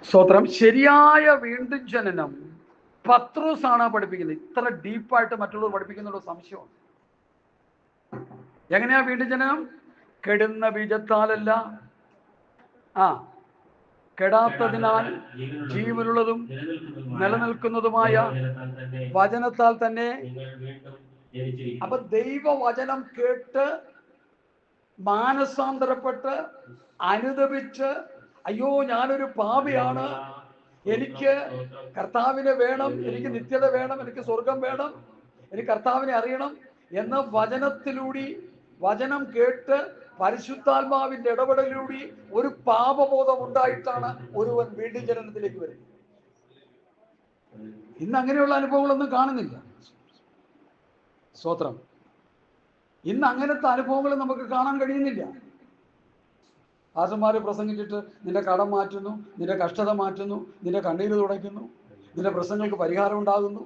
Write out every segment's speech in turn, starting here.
സ്തോത്രം. ശരിയായ വീണ്ടും ജനനം പത്രോസാണ് പഠിപ്പിക്കുന്നത്. ഇത്ര ഡീപ്പായിട്ട് മറ്റുള്ളവർ പഠിപ്പിക്കുന്നുള്ള സംശയമാണ്. എങ്ങനെയാ വീണ്ടും ജനനം? കെടുന്ന ബീജത്താലല്ല, കെടാത്തതിനാൽ ജീവനുള്ളതും നിലനിൽക്കുന്നതുമായ വചനത്താൽ തന്നെ. അപ്പൊ ദൈവവചനം കേട്ട് മാനസാന്തരപ്പെട്ട് അനുദപിച്ച്, അയ്യോ ഞാനൊരു പാപിയാണ്, എനിക്ക് കർത്താവിനെ വേണം, എനിക്ക് നിത്യത വേണം, എനിക്ക് സ്വർഗം വേണം, എനിക്ക് കർത്താവിനെ അറിയണം എന്ന വചനത്തിലൂടെ, വചനം കേട്ട് പരിശുദ്ധാത്മാവിന്റെ ഇടപെടലിലൂടെ ഒരു പാപബോധം ഉണ്ടായിട്ടാണ് ഒരുവൻ വീണ്ടും ജനനത്തിലേക്ക് വരുന്നത്. ഇന്ന് അങ്ങനെയുള്ള അനുഭവങ്ങളൊന്നും കാണുന്നില്ല. സ്തോത്രം. ഇന്ന് അങ്ങനത്തെ അനുഭവങ്ങൾ നമുക്ക് കാണാൻ കഴിയുന്നില്ല. ആശന്മാര് പ്രസംഗിച്ചിട്ട് നിന്റെ കടം മാറ്റുന്നു, നിന്റെ കഷ്ടത മാറ്റുന്നു, നിന്റെ കണ്ണീര് തുടയ്ക്കുന്നു, നിന്റെ പ്രശ്നങ്ങൾക്ക് പരിഹാരം ഉണ്ടാകുന്നു.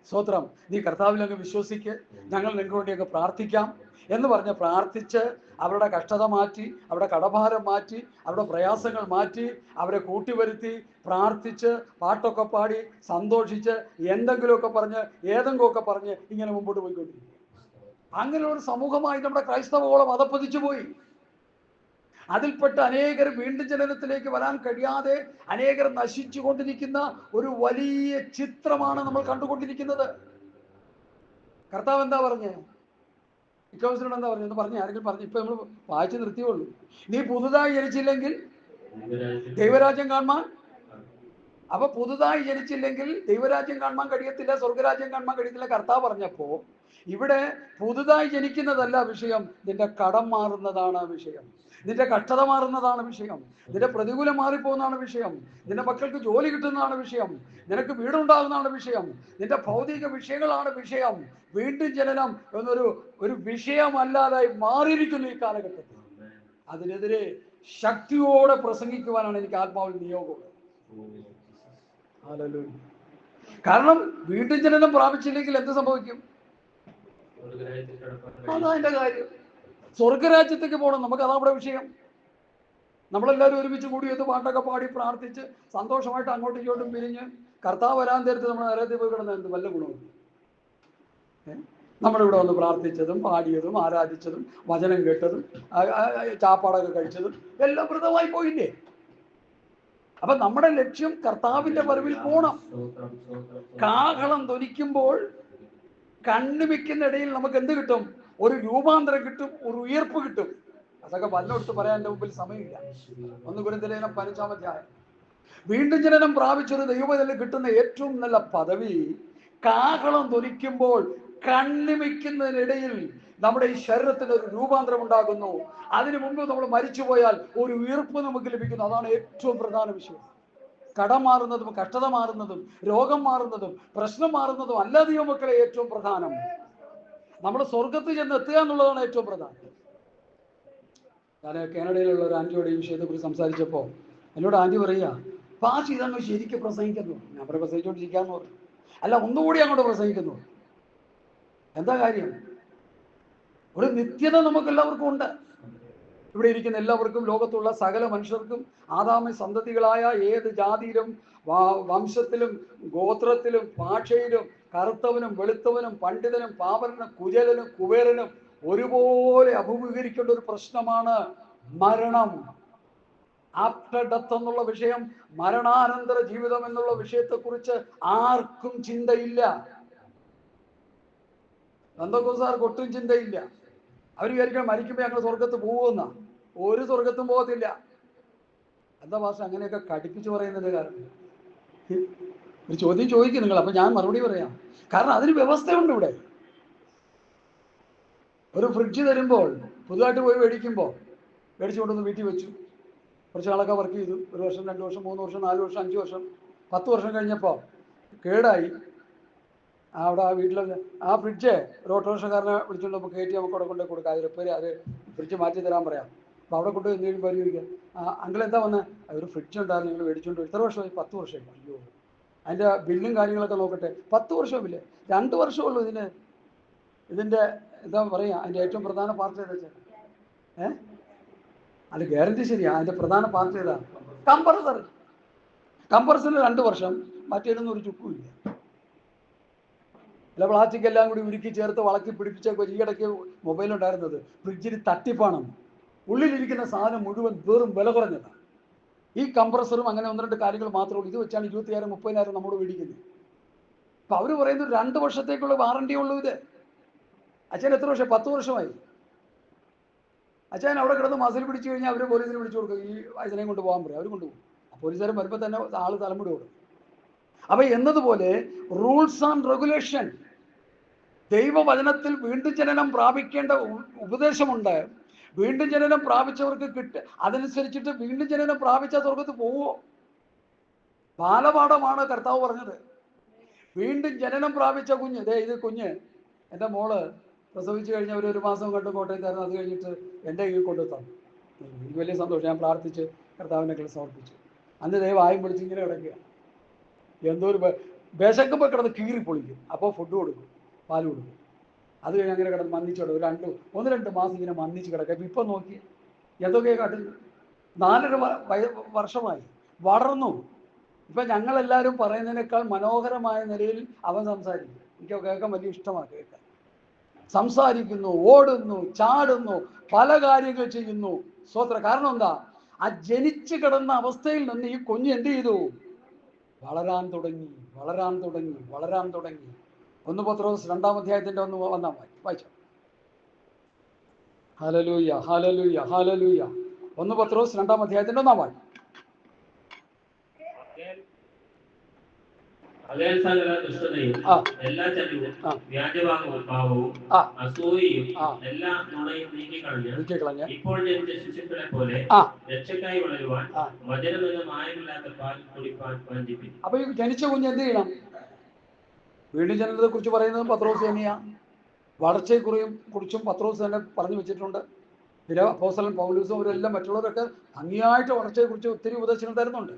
സ്തോത്രം. നീ കർത്താവിലങ്ങ് വിശ്വസിക്ക്, ഞങ്ങൾ നിങ്ങൾക്ക് വേണ്ടിയൊക്കെ പ്രാർത്ഥിക്കാം എന്ന് പറഞ്ഞ് പ്രാർത്ഥിച്ച് അവരുടെ കഷ്ടത മാറ്റി, അവരുടെ കടഭാരം മാറ്റി, അവരുടെ പ്രയാസങ്ങൾ മാറ്റി, അവരെ കൂട്ടിവരുത്തി പ്രാർത്ഥിച്ച് പാട്ടൊക്കെ പാടി സന്തോഷിച്ച് എന്തെങ്കിലുമൊക്കെ പറഞ്ഞ് ഏതെങ്കിലുമൊക്കെ പറഞ്ഞ് ഇങ്ങനെ മുമ്പോട്ട് പോയിക്കൊണ്ടിരിക്കും. അങ്ങനെ ഒരു സമൂഹമായി നമ്മുടെ ക്രൈസ്തവോളം അതപ്പതിച്ചു പോയി. അതിൽപ്പെട്ട് അനേകർ വീണ്ടും ജനനത്തിലേക്ക് വരാൻ കഴിയാതെ അനേകർ നശിച്ചു കൊണ്ടിരിക്കുന്ന ഒരു വലിയ ചിത്രമാണ് നമ്മൾ കണ്ടുകൊണ്ടിരിക്കുന്നത്. കർത്താവ് എന്താ പറഞ്ഞേ? ഇക്കോസിനോട് എന്താ പറഞ്ഞു? പറഞ്ഞേ, ആരെങ്കിലും പറഞ്ഞു? ഇപ്പൊ നമ്മൾ വായിച്ചു നിർത്തിയുള്ളൂ. നീ പുതുതായി ജനിച്ചില്ലെങ്കിൽ ദൈവരാജ്യം കാണാൻ. അപ്പൊ പുതുതായി ജനിച്ചില്ലെങ്കിൽ ദൈവരാജ്യം കാണാൻ കഴിയത്തില്ല, സ്വർഗരാജ്യം കാണാൻ കഴിയത്തില്ല. കർത്താവ് പറഞ്ഞപ്പോ ഇവിടെ പുതുതായി ജനിക്കുന്നതല്ല വിഷയം, നിന്റെ കടം മാറുന്നതാണ് വിഷയം, നിന്റെ കഷ്ടത മാറുന്നതാണ് വിഷയം, നിന്റെ പ്രതികൂലം മാറിപ്പോകുന്നതാണ് വിഷയം, നിന്റെ മക്കൾക്ക് ജോലി കിട്ടുന്നതാണ് വിഷയം, നിനക്ക് വീടുണ്ടാകുന്നതാണ് വിഷയം, നിന്റെ ഭൗതിക വിഷയങ്ങളാണ് വിഷയം. വീണ്ടും ജനനം എന്നൊരു വിഷയമല്ലാതായി മാറിയിരിക്കുന്നു ഈ കാലഘട്ടത്തിൽ. അതിനെതിരെ ശക്തിയോടെ പ്രസംഗിക്കുവാനാണ് എനിക്ക് ആത്മാവിൽ നിയോഗം. കാരണം വീണ്ടും ജനനം പ്രാപിച്ചില്ലെങ്കിൽ എന്ത് സംഭവിക്കും? അതാ എന്റെ കാര്യം. സ്വർഗരാജ്യത്തേക്ക് പോകണം. നമുക്ക് അതാ ഇവിടെ വിഷയം. നമ്മളെല്ലാവരും ഒരുമിച്ച് കൂടി ഒന്ന് പാട്ടൊക്കെ പാടി പ്രാർത്ഥിച്ച് സന്തോഷമായിട്ട് അങ്ങോട്ടും ഇങ്ങോട്ടും പിരിഞ്ഞ് കർത്താവ് വരാൻ നേരത്ത് നമ്മൾ നരകത്തിൽ പോയി കിടന്ന എന്ത് വല്ല ഗുണവും? നമ്മളിവിടെ വന്ന് പ്രാർത്ഥിച്ചതും പാടിയതും ആരാധിച്ചതും വചനം കേട്ടതും ചാപ്പാടൊക്കെ കഴിച്ചതും എല്ലാം വൃതമായി പോയില്ലേ? അപ്പൊ നമ്മുടെ ലക്ഷ്യം കർത്താവിന്റെ വരവിൽ പോണം. കാഹളം ധ്വനിക്കുമ്പോൾ കണ്ണുമിക്കുന്ന ഇടയിൽ നമുക്ക് എന്ത് കിട്ടും? ഒരു രൂപാന്തരം കിട്ടും, ഒരു ഉയർപ്പ് കിട്ടും. അതൊക്കെ വല്ലയിടത്ത് പറയാൻ എൻ്റെ മുമ്പിൽ സമയമില്ല. 1 കൊരിന്ത്യർ 15-ാം അധ്യായം. വീണ്ടും ജനനം പ്രാപിച്ചൊരു ദൈവത്തിൽ കിട്ടുന്ന ഏറ്റവും നല്ല പദവി, കാഹളം ധ്വനിക്കുമ്പോൾ കണ്ണിമിക്കുന്നതിനിടയിൽ നമ്മുടെ ഈ ശരീരത്തിന് ഒരു രൂപാന്തരം ഉണ്ടാകുന്നു. അതിനു മുമ്പ് നമ്മൾ മരിച്ചുപോയാൽ ഒരു ഉയർപ്പ് നമുക്ക് ലഭിക്കുന്നു. അതാണ് ഏറ്റവും പ്രധാന വിഷയം. കടം മാറുന്നതും കഷ്ടത മാറുന്നതും രോഗം മാറുന്നതും പ്രശ്നം മാറുന്നതും അല്ല ദൈവമക്കളെ ഏറ്റവും പ്രധാനം. നമ്മുടെ സ്വർഗത്തിൽ ചെന്ന് എത്തുക എന്നുള്ളതാണ് ഏറ്റവും പ്രധാനം. ഞാൻ കാനഡയിലുള്ള ഒരു ആന്റിയോട് ഈ വിഷയത്തെക്കുറിച്ച് സംസാരിച്ചപ്പോൾ എന്നോട് ആന്റി പറയുക, പാസ് ഇതങ്ങ് ശരിക്കും പ്രസംഗിക്കുന്നു. ഞാൻ പ്രസംഗിച്ചുകൊണ്ടിരിക്കാന്ന് പറഞ്ഞു. അല്ല, ഒന്നുകൂടി അങ്ങോട്ട് പ്രസംഗിക്കുന്നു. എന്താ കാര്യം? ഒരു നിത്യത നമുക്ക് എല്ലാവർക്കും ഉണ്ട്. ഇവിടെ ഇരിക്കുന്ന എല്ലാവർക്കും, ലോകത്തുള്ള സകല മനുഷ്യർക്കും, ആദാമ സന്തതികളായ ഏത് ജാതിയിലും വംശത്തിലും ഗോത്രത്തിലും ഭാഷയിലും കറുത്തവനും വെളുത്തവനും പണ്ഡിതനും പാവനും കുചേലനും കുബേരനും ഒരുപോലെ അഭിമുഖീകരിക്കേണ്ട ഒരു പ്രശ്നമാണ് മരണം. ആഫ്റ്റർ ഡെത്ത് എന്നുള്ള വിഷയം, മരണാനന്തര ജീവിതം എന്നുള്ള വിഷയത്തെക്കുറിച്ച് ആർക്കും ചിന്തയില്ല. പെന്തക്കോസ്തുകാർക്ക് ഒട്ടും ചിന്തയില്ല. അവർ വിചാരിക്കണം മരിക്കുമ്പോൾ ഞങ്ങൾ സ്വർഗത്ത് പോകുമെന്ന. ഒരു സ്വർഗത്തും പോകത്തില്ല. എന്താ ഭാഷ അങ്ങനെയൊക്കെ കടിപ്പിച്ച് പറയുന്നതിന്റെ കാരണം? ഒരു ചോദ്യം ചോദിക്കും നിങ്ങൾ, അപ്പൊ ഞാൻ മറുപടി പറയാം. കാരണം അതിന് വ്യവസ്ഥയുണ്ട് ഇവിടെ. ഒരു ഫ്രിഡ്ജ് തരുമ്പോൾ പുതുതായിട്ട് പോയി മേടിച്ചു കൊണ്ടുവന്ന് വീട്ടിൽ വെച്ചു. കുറച്ച് നാളൊക്കെ വർക്ക് ചെയ്തു. 1 വർഷം 2 വർഷം 3 വർഷം 4 വർഷം 5 വർഷം 10 വർഷം കഴിഞ്ഞപ്പോൾ കേടായി. അവിടെ ആ വീട്ടിൽ ആ ഫ്രിഡ്ജ് ഒരു ഓട്ടോറിക്ഷക്കാരനെ വിളിച്ചുകൊണ്ട് നമുക്ക് കയറ്റി നമുക്ക് അവിടെ കൊണ്ടുപോയി കൊടുക്കാം. അത് ഫ്രിഡ്ജ് മാറ്റി തരാൻ പറയാം. അപ്പോൾ അവിടെ കൊണ്ടുപോയി എന്തെങ്കിലും പരിഹരിക്കാം. അങ്കിൾ എന്താ വന്നത്? ഒരു ഫ്രിഡ്ജ് ഉണ്ടായിരുന്നു, നിങ്ങൾ മേടിച്ചുകൊണ്ട് ഇത്ര വർഷമായി? 10 വർഷമായി. അയ്യോ, അതിൻ്റെ ബില്ലും കാര്യങ്ങളൊക്കെ നോക്കട്ടെ. 10 വർഷമില്ലേ? 2 വർഷമുള്ളൂ ഇതിൻ്റെ എന്താ പറയുക, അതിൻ്റെ ഏറ്റവും പ്രധാന പാർട്ട് ഏതാ വെച്ചാൽ അത് ഗ്യാരണ്ടി ശരിയാ. അതിൻ്റെ പ്രധാന പാർട്ട് ഏതാ? കംപ്രസർ. കംപ്രസറിന് 2 വർഷം, മറ്റേതൊന്നും ഒരു ചുക്കുമില്ല. അല്ല, പ്ലാസ്റ്റിക് എല്ലാം കൂടി ഉരുക്കി ചേർത്ത് വളക്കി പിടിപ്പിച്ചൊക്കെ ഈയിടയ്ക്ക് മൊബൈലുണ്ടായിരുന്നത് ഫ്രിഡ്ജിൽ തട്ടിപ്പാണെന്ന്. ഉള്ളിലിരിക്കുന്ന സാധനം മുഴുവൻ വെറും വില കുറഞ്ഞതാണ്. ഈ കംപ്രസറും അങ്ങനെ 1-2 കാര്യങ്ങൾ മാത്രമേ ഉള്ളൂ. ഇത് വെച്ചാണ് 25,000-30,000 നമ്മൾ മേടിക്കുന്നത്. അപ്പം അവർ പറയുന്നത് 2 വർഷത്തേക്കുള്ള വാറണ്ടി ഉള്ളൂ ഇത്. അച്ഛൻ എത്ര വർഷം? 10 വർഷമായി. അച്ഛൻ അവിടെ കിടന്ന് മസിൽ പിടിച്ചു കഴിഞ്ഞാൽ അവർ പോലീസിന് വിളിച്ചു കൊടുക്കും, ഈ ഇതിനെയും കൊണ്ട് പോകാൻ പറയും. അവർ കൊണ്ടുപോകും. പോലീസുകാരൻ വരുമ്പോൾ തന്നെ ആൾ തലമുടി കൊടുക്കും. അപ്പം എന്നതുപോലെ റൂൾസ് ആൻഡ് റെഗുലേഷൻ, ദൈവവചനത്തിൽ വീണ്ടും ജനനം പ്രാപിക്കേണ്ട ഉപദേശമുണ്ട്. വീണ്ടും ജനനം പ്രാപിച്ചവർക്ക് അതനുസരിച്ചിട്ട് വീണ്ടും ജനനം പ്രാപിച്ച സ്വർഗത്ത് പോവോ? ബാലപാഠമാണ് കർത്താവ് പറഞ്ഞത്. വീണ്ടും ജനനം പ്രാപിച്ച കുഞ്ഞ്, ഇത് കുഞ്ഞ് എൻ്റെ മോള് പ്രസവിച്ചു കഴിഞ്ഞ ഒരു മാസം കണ്ട് കോട്ടയത്തായിരുന്നു. അത് കഴിഞ്ഞിട്ട് എൻ്റെ കയ്യിൽ കൊണ്ടുത്താം. എനിക്ക് വലിയ സന്തോഷം. ഞാൻ പ്രാർത്ഥിച്ച് കർത്താവിനെ സമർപ്പിച്ചു. അന്ന് ദൈവം ആയും പിടിച്ച് ഇങ്ങനെ കിടക്കുക. എന്തോ ഒരു വിശക്കുമ്പോൾ കിടന്ന് കീറി പൊളിക്കും. അപ്പോൾ ഫുഡ് കൊടുക്കും, പാല് കൊടുക്കും. അത് കഴിഞ്ഞ് അങ്ങനെ കിടന്ന് മന്നിച്ചോടെ 1-2 മാസം ഇങ്ങനെ മന്നിച്ച് കിടക്കുക. ഇപ്പം ഇപ്പം നോക്കി എന്തൊക്കെയാണ് കാട്ടുന്നത്. 4.5 വർഷമായി, വളർന്നു. ഇപ്പം ഞങ്ങളെല്ലാവരും പറയുന്നതിനേക്കാൾ മനോഹരമായ നിലയിൽ അവൻ സംസാരിക്കും. എനിക്ക് കേൾക്കാൻ വലിയ ഇഷ്ടമാണ്. കേൾക്കാൻ സംസാരിക്കുന്നു, ഓടുന്നു, ചാടുന്നു, പല കാര്യങ്ങൾ ചെയ്യുന്നു. സ്വോത്ര. കാരണം എന്താ? ആ ജനിച്ചു കിടന്ന അവസ്ഥയിൽ നിന്ന് ഈ കുഞ്ഞ് എന്ത് ചെയ്തു? വളരാൻ തുടങ്ങി, വളരാൻ തുടങ്ങി, വളരാൻ തുടങ്ങി. 1 പത്രോസ് 2-ാം അധ്യായത്തിന്റെ 1 വന്നാൽ വായിച്ചോ. Hallelujah, hallelujah, hallelujah. 1 പത്രോസ് 2-ാം അധ്യായത്തിന്റെ 1 വാക്യം. എല്ലാ ചതിവും വ്യാജഭാവവും അസൂയയും എല്ലാ നുണയും നീക്കിക്കളഞ്ഞ് ഇപ്പോൾ ജനിച്ച ശിശുക്കളെ പോലെ രക്ഷക്കായി വളരുവാൻ വചനമെന്ന മായമില്ലാത്ത പാൽ കുടിപ്പാൻ വാഞ്ചിപ്പിക്കും. അപ്പൊ ഈ ജനിച്ച കുഞ്ഞ് എന്ത് ചെയ്യണം? വീണ്ടും ജനനത്തെ കുറിച്ച് പറയുന്നത് പത്രോസ് തന്നെയാണ്. വളർച്ചയെക്കുറിച്ചും പത്രോസ് തന്നെ പറഞ്ഞു വെച്ചിട്ടുണ്ട്. പിന്നെ അപ്പോസ്തലൻ പൗലോസും അവരെല്ലാം മറ്റുള്ളവരൊക്കെ ഭംഗിയായിട്ട് വളർച്ചയെക്കുറിച്ച് ഒത്തിരി ഉപദേശങ്ങൾ തരുന്നുണ്ട്.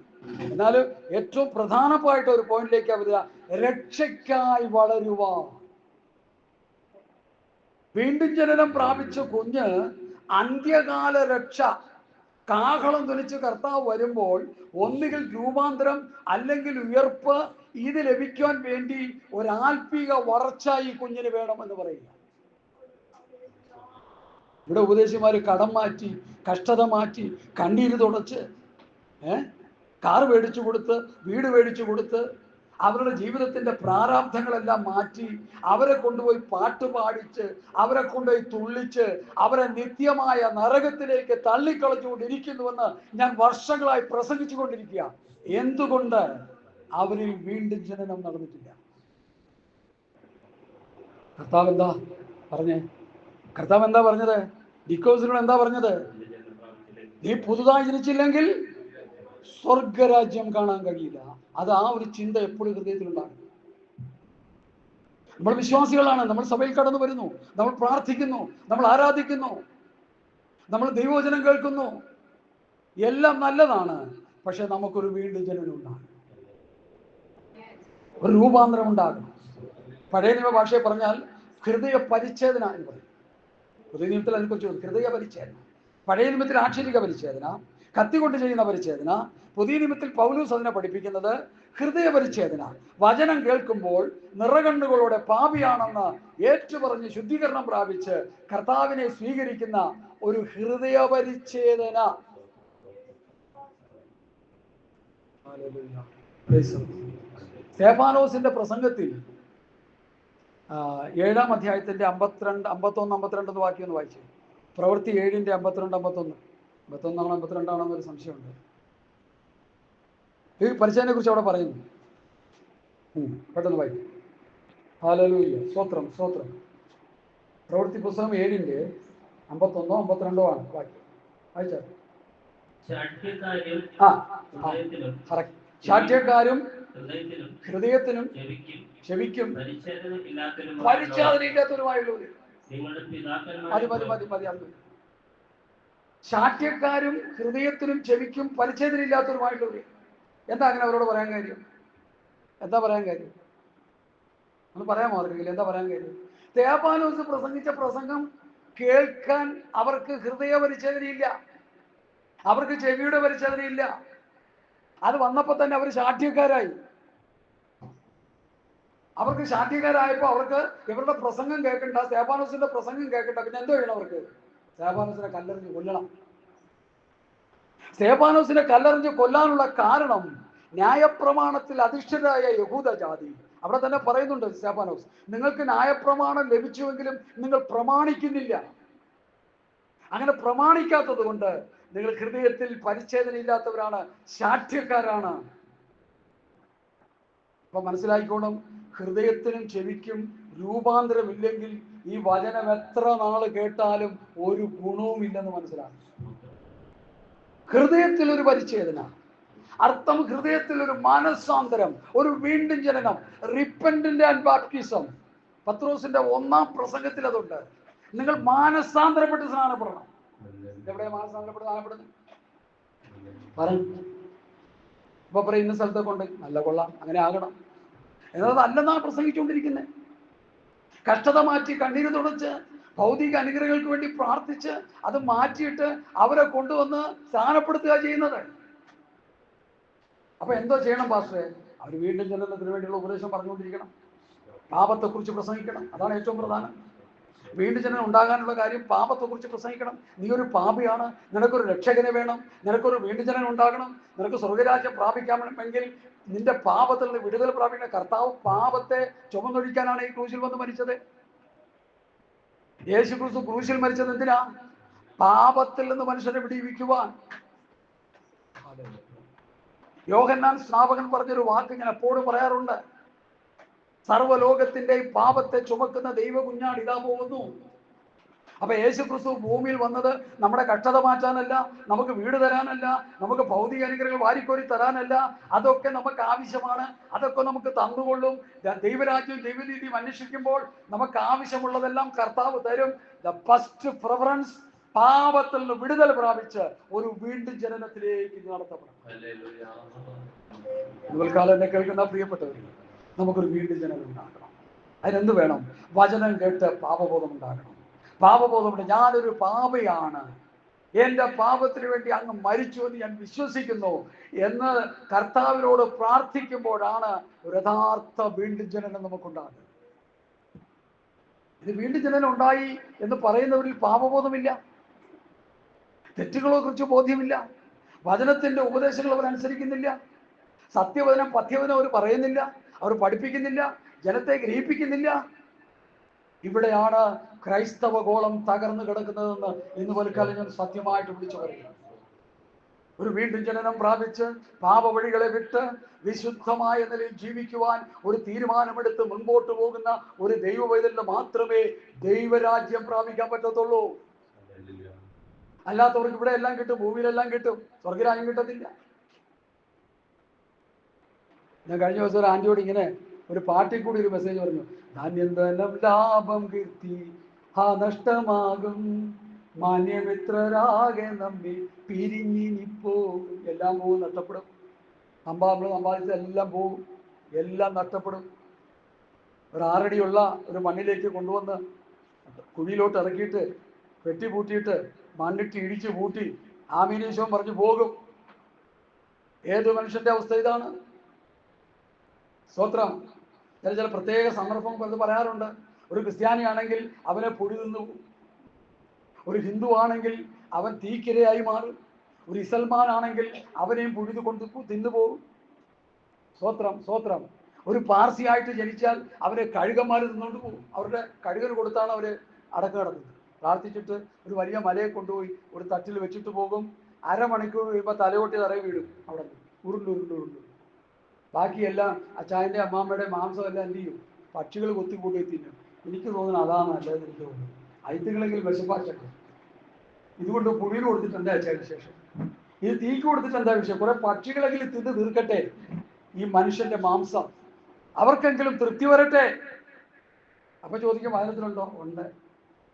എന്നാൽ ഏറ്റവും പ്രധാനമായിട്ട് ഒരു പോയിന്റിലേക്ക് വരിക, രക്ഷയ്ക്കായി വളരുവാൻ. വീണ്ടും ജനനം പ്രാപിച്ച കുഞ്ഞ് അന്ത്യകാല രക്ഷ, കാഹളം ധ്വനിച്ച് കർത്താവ് വരുമ്പോൾ ഒന്നുകിൽ രൂപാന്തരം അല്ലെങ്കിൽ ഉയർപ്പ്, ഇത് ലഭിക്കാൻ വേണ്ടി ഒരാത്മീക വളർച്ച ഈ കുഞ്ഞിന് വേണമെന്ന് പറയുക. ഇവിടെ ഉപദേശിമാർ കടം മാറ്റി, കഷ്ടത മാറ്റി, കണ്ണീര് തുടച്ച്, കാറ് മേടിച്ചു കൊടുത്ത്, വീട് മേടിച്ചു കൊടുത്ത്, അവരുടെ ജീവിതത്തിന്റെ പ്രാരാബ്ധങ്ങളെല്ലാം മാറ്റി അവരെ കൊണ്ടുപോയി പാട്ട് പാടിച്ച്, അവരെ കൊണ്ടുപോയി തുള്ളിച്ച്, അവരെ നിത്യമായ നരകത്തിലേക്ക് തള്ളിക്കളഞ്ഞുകൊണ്ടിരിക്കുന്നുവെന്ന് ഞാൻ വർഷങ്ങളായി പ്രസംഗിച്ചു കൊണ്ടിരിക്കുക. എന്തുകൊണ്ട്? അവരിൽ വീണ്ടും ജനനം നടന്നിട്ടില്ല. കർത്താവ് എന്താ പറഞ്ഞേ? കർത്താവ് എന്താ പറഞ്ഞത്? ഡിക്കോസിനോട് എന്താ പറഞ്ഞത്? നീ പുതുതായി ജനിച്ചില്ലെങ്കിൽ സ്വർഗരാജ്യം കാണാൻ കഴിയില്ല. അത് ആ ഒരു ചിന്ത എപ്പോഴും ഹൃദയത്തിലുണ്ടാകും. നമ്മൾ വിശ്വാസികളാണ്, നമ്മൾ സഭയിൽ കടന്നു വരുന്നു, നമ്മൾ പ്രാർത്ഥിക്കുന്നു, നമ്മൾ ആരാധിക്കുന്നു, നമ്മൾ ദൈവവചനം കേൾക്കുന്നു, എല്ലാം നല്ലതാണ്. പക്ഷെ നമുക്കൊരു വീണ്ടും ജനനം ഉണ്ടാകും, ഒരു രൂപാന്തരം ഉണ്ടാകും. പഴയ നിയമ ഭാഷയെ പറഞ്ഞാൽ ഹൃദയ പരിച്ഛേദന എന്ന് പറയും. പുതിയ നിയമത്തിൽ അതിനെക്കുറിച്ച് ഹൃദയ പരിച്ഛേദന. പഴയ നിയമത്തിൽ ആക്ഷരിക പരിച്ഛേദന, കത്തി കൊണ്ട് ചെയ്യുന്ന പരിച്ഛേദന. പുതിയ നിയമത്തിൽ പൗലോസ് അതിനെ പഠിപ്പിക്കുന്നത് ഹൃദയ പരിച്ഛേദന. വചനം കേൾക്കുമ്പോൾ നിറകണ്ണുകളോടെ പാപിയാണെന്ന് ഏറ്റുപറഞ്ഞ് ശുദ്ധീകരണം പ്രാപിച്ച് കർത്താവിനെ സ്വീകരിക്കുന്ന ഒരു ഹൃദയ പരിച്ഛേദന. സ്തേഫാനോസിന്റെ പ്രസംഗത്തിൽ 7-ാം അധ്യായത്തിന്റെ 52, 51, 52 വാക്യം ഒന്ന് വായിച്ചു. പ്രവൃത്തി 7-ന്റെ 52, 51. 51ആണോ 52ആണോ എന്നൊരു സംശയമുണ്ട്. ഈ പരിച്ഛേദനെ കുറിച്ച് അവിടെ പറയുന്നു. പെട്ടെന്ന് വായിക്കും. ഹല്ലേലൂയ, സ്തോത്രം, സ്തോത്രം. പ്രവൃത്തി പുസ്തകം 7-ന്റെ 51, 52 ആണ് വാക്യം. വായിച്ചാൽ ശാഠ്യക്കാരും ഹൃദയത്തിനും ക്ഷമിക്കും പരിച്ഛേദനയില്ലാത്തവരുമായുള്ളവർ. ശാഠ്യക്കാരും ഹൃദയത്തിനും ക്ഷമിക്കും പരിച്ഛേദനയില്ലാത്തവരുമായിട്ടുള്ളവർ. എന്താ അങ്ങനെ അവരോട് പറയാൻ കാര്യം? എന്താ പറയാൻ കാര്യം? ഒന്ന് പറയാമോ ആർക്കെങ്കിലും? എന്താ പറയാൻ കാര്യം? സ്തേഫാനോസ് പ്രസംഗിച്ച പ്രസംഗം കേൾക്കാൻ അവർക്ക് ഹൃദയ പരിച്ഛേദനയില്ല, അവർക്ക് ചെവിയുടെ പരിച്ഛേദനയില്ല. അത് വന്നപ്പോൾ തന്നെ അവർ ശാഠ്യക്കാരായി. അവർക്ക് ശാഠ്യക്കാരായപ്പോൾ അവർക്ക് ഇവരുടെ പ്രസംഗം കേൾക്കണ്ട, സ്തേഫാനോസിന്റെ പ്രസംഗം കേൾക്കണ്ട. പിന്നെ എന്തോ ചെയ്യണം അവർക്ക്? സ്തേഫാനോസിനെ കല്ലെറിഞ്ഞ് കൊല്ലണം. സ്തേഫാനോസിനെ കല്ലെറിഞ്ഞ് കൊല്ലാനുള്ള കാരണം ന്യായപ്രമാണത്തിൽ അധിഷ്ഠിതരായ യഹൂദ ജാതി. അവിടെ തന്നെ പറയുന്നുണ്ട് സ്തേഫാനോസ്, നിങ്ങൾക്ക് ന്യായപ്രമാണം ലഭിച്ചുവെങ്കിലും നിങ്ങൾ പ്രമാണിക്കുന്നില്ല. അങ്ങനെ പ്രമാണിക്കാത്തത് കൊണ്ട് നിങ്ങൾ ഹൃദയത്തിൽ പരിച്ഛേദന ഇല്ലാത്തവരാണ്, ശാഠ്യക്കാരാണ്. അപ്പൊ മനസ്സിലായിക്കോണം, ഹൃദയത്തിനും ചെവിക്കും രൂപാന്തരമില്ലെങ്കിൽ ഈ വചനം എത്ര നാള് കേട്ടാലും ഒരു ഗുണവുമില്ലെന്ന് മനസ്സിലാക്കും. ഹൃദയത്തിൽ ഒരു പരിച്ഛേദന, അർത്ഥം ഹൃദയത്തിൽ ഒരു മനസ്സാന്തരം, ഒരു വീണ്ടും ജനനം, റിപ്പന്റന്റ് ആൻഡ് ബാപ്റ്റിസം. പത്രോസിന്റെ 1-ാം പ്രസംഗത്തിൽ അതുണ്ട്. നിങ്ങൾ മാനസാന്തരപ്പെട്ട് സ്നാനപ്പെടണം. എവിടെ മാനസാന്തരപ്പെട്ട് സ്നാനപ്പെടുന്നത്? പറയും. ഇപ്പൊ പറയും ഇന്ന സ്ഥലത്തൊക്കെ ഉണ്ട്, നല്ല കൊള്ളാം, അങ്ങനെ ആകണം എന്നത് അല്ലെന്നാണ് പ്രസംഗിച്ചുകൊണ്ടിരിക്കുന്നത്. കഷ്ടത മാറ്റി കണ്ണീര് തുടച്ച് ഭൗതിക അനുഗ്രഹങ്ങൾക്ക് വേണ്ടി പ്രാർത്ഥിച്ച് അത് മാറ്റിയിട്ട് അവരെ കൊണ്ടുവന്ന് സ്ഥാനപ്പെടുത്തുക ചെയ്യുന്നത്. അപ്പൊ എന്തോ ചെയ്യണം പാസ്റ്ററെ? അവർ വീണ്ടും ജനനത്തിന് വേണ്ടിയുള്ള ഉപദേശം പറഞ്ഞുകൊണ്ടിരിക്കണം, പാപത്തെക്കുറിച്ച് പ്രസംഗിക്കണം. അതാണ് ഏറ്റവും പ്രധാനം. വീണ്ടും ജനനം ഉണ്ടാകാനുള്ള കാര്യം പാപത്തെക്കുറിച്ച് പ്രസംഗിക്കണം. നീ ഒരു പാപിയാണ്, നിനക്കൊരു രക്ഷകനെ വേണം, നിനക്കൊരു വീണ്ടും ജനനം ഉണ്ടാകണം, നിനക്ക് സ്വർഗരാജ്യം പ്രാപിക്കാമെങ്കിൽ നിന്റെ പാപത്തിൽ നിന്ന് വിടുതൽ പ്രാപിക്കുന്ന കർത്താവ് പാപത്തെ ചുമന്നൊഴിക്കാനാണ് ഈ ക്രൂശിൽ വന്ന് മരിച്ചത്. യേശു ക്രിസ്തു ക്രൂശിൽ മരിച്ചത് എന്തിനാ? പാപത്തിൽ നിന്ന് മനുഷ്യനെ വിടിവിക്കുവാൻ. യോഹന്നാൻ സ്നാപകൻ പറഞ്ഞൊരു വാക്ക് ഞാൻ എപ്പോഴും പറയാറുണ്ട്, സർവ്വലോകത്തിന്റെ പാപത്തെ ചുമക്കുന്ന ദൈവ കുഞ്ഞാട് ഇതാ പോകുന്നു. അപ്പൊ യേശു ക്രിസ്തു ഭൂമിയിൽ വന്നത് നമ്മുടെ കഷ്ടത മാറ്റാനല്ല, നമുക്ക് വീട് തരാനല്ല, നമുക്ക് ഭൗതിക അനുഗ്രഹങ്ങൾ വാരിക്കോരി തരാനല്ല. അതൊക്കെ നമുക്ക് ആവശ്യമാണ്, അതൊക്കെ നമുക്ക് തന്നുകൊള്ളും. ദൈവരാജ്യം ദൈവനീതിയും അന്വേഷിക്കുമ്പോൾ നമുക്ക് ആവശ്യമുള്ളതെല്ലാം കർത്താവ് തരും. ദ ഫസ്റ്റ് പ്രിഫറൻസ് പാപത്തിൽ നിന്ന് വിടുതൽ പ്രാപിച്ച് ഒരു വീണ്ടും ജനനത്തിലേക്ക് നടത്തപ്പെടണം. കാലം എന്നെ കേൾക്കുന്ന പ്രിയപ്പെട്ടവർ, നമുക്കൊരു വീണ്ടും ജനനം ഉണ്ടാക്കണം. അതിനെന്ത് വേണം? വചനം കേട്ട് പാപബോധം ഉണ്ടാകണം. പാപബോധമുണ്ട്. ഞാനൊരു പാപിയാണ്, എൻ്റെ പാപത്തിന് വേണ്ടി അങ്ങ് മരിച്ചു എന്ന് ഞാൻ വിശ്വസിക്കുന്നു എന്ന് കർത്താവിനോട് പ്രാർത്ഥിക്കുമ്പോഴാണ് ഒരു യഥാർത്ഥ വീണ്ടും ജനനം നമുക്കുണ്ടാകുന്നത്. ഇത് വീണ്ടും ജനനം ഉണ്ടായി എന്ന് പറയുന്നവരിൽ പാപബോധമില്ല, തെറ്റുകളെ കുറിച്ച് ബോധ്യമില്ല, വചനത്തിന്റെ ഉപദേശങ്ങൾ അവർ അനുസരിക്കുന്നില്ല, സത്യവചനം പഥ്യവചനം അവർ പറയുന്നില്ല, അവർ പഠിപ്പിക്കുന്നില്ല, ജനത്തെ ഗ്രഹിപ്പിക്കുന്നില്ല. ഇവിടെയാണ് ക്രൈസ്തവ ഗോളം തകർന്നു കിടക്കുന്നതെന്ന് ഇന്ന് പലക്കാലം ഞാൻ സത്യമായിട്ട് വിളിച്ചു പറയുന്നു. ഒരു വീണ്ടും ജനനം പ്രാപിച്ച് പാപവഴികളെ വിട്ട് വിശുദ്ധമായ നിലയിൽ ജീവിക്കുവാൻ ഒരു തീരുമാനമെടുത്ത് മുൻപോട്ട് പോകുന്ന ഒരു ദൈവവൈതലിന് മാത്രമേ ദൈവരാജ്യം പ്രാപിക്കാൻ പറ്റത്തുള്ളൂ. അല്ലാത്തവർക്ക് ഇവിടെ എല്ലാം കിട്ടും, ഭൂമിയിലെല്ലാം കിട്ടും, സ്വർഗരാജ്യം കിട്ടത്തില്ല. ഞാൻ കഴിഞ്ഞ ദിവസം ഒരു ആന്റിയോട് ഇങ്ങനെ ഒരു പാട്ടിൽ കൂടി ഒരു മെസ്സേജ് പറഞ്ഞു, ധാന്യന്തനം ലാഭം കീർത്തി നഷ്ടമാകും, മാന്യമിത്രരാകെ നമ്മി പിരിഞ്ഞിപ്പോകും. എല്ലാം പോകും, നഷ്ടപ്പെടും. നമ്മൾ സമ്പാദിച്ച എല്ലാം പോകും, എല്ലാം നഷ്ടപ്പെടും. ഒരു 6 അടിയുള്ള ഒരു മണ്ണിലേക്ക് കൊണ്ടുവന്ന് കുഴിയിലോട്ട് ഇറക്കിയിട്ട് വെട്ടി പൂട്ടിയിട്ട് മണ്ണിട്ട് ഇടിച്ച് പൂട്ടി ആമീനീശോം പറഞ്ഞു പോകും. ഏത് മനുഷ്യന്റെ അവസ്ഥ ഇതാണ്? സ്തോത്രം. ചില പ്രത്യേക സന്ദർഭം പലത് പറയാറുണ്ട്. ഒരു ക്രിസ്ത്യാനിയാണെങ്കിൽ അവനെ പൊടി തിന്നു പോകും, ഒരു ഹിന്ദു ആണെങ്കിൽ അവൻ തീക്കിരയായി മാറും, ഒരു ഇസൽമാൻ ആണെങ്കിൽ അവനെയും പുഴുതു കൊണ്ട് തിന്നുപോകും. സ്തോത്രം, സ്തോത്രം. ഒരു പാർസിയായിട്ട് ജനിച്ചാൽ അവരെ കഴുകന്മാർ തിന്നുകൊണ്ട് പോകും. അവരുടെ കഴുകന് കൊടുത്താണ് അവര് അടക്കം കിടന്നത്. പ്രാർത്ഥിച്ചിട്ട് ഒരു വലിയ മലയെ കൊണ്ടുപോയി ഒരു തട്ടിൽ വെച്ചിട്ട് പോകും. അരമണിക്കൂർ കഴിയുമ്പോൾ തലയോട്ടി തറയെ വീഴും. അവിടെ ഉരുണ്ടുരുണ്ടുരുണ്ടു. ബാക്കിയെല്ലാം അച്ചായൻ്റെ അമ്മാമ്മയുടെ മാംസം എല്ലാം എന്ത് ചെയ്യും? പക്ഷികൾ കൊത്തിക്കൂട്ടി തിന്നും. എനിക്ക് തോന്നുന്നു അതാണ് നല്ലതെന്ന് എനിക്ക് തോന്നുന്നു. ഐത്തുകളെങ്കിൽ വിശപ്പാച്ചൊക്കെ ഇതുകൊണ്ട് പുളിയിൽ കൊടുത്തിട്ട് എന്താ അച്ചായന് ശേഷം? ഇത് തീക്ക് കൊടുത്തിട്ട് എന്താ വിഷയം? കുറെ പക്ഷികളെങ്കിലും തിന്ന് തീർക്കട്ടെ ഈ മനുഷ്യന്റെ മാംസം, അവർക്കെങ്കിലും തൃപ്തി വരട്ടെ. അപ്പൊ ചോദിക്കും വചനത്തിലുണ്ടോ? ഉണ്ട്.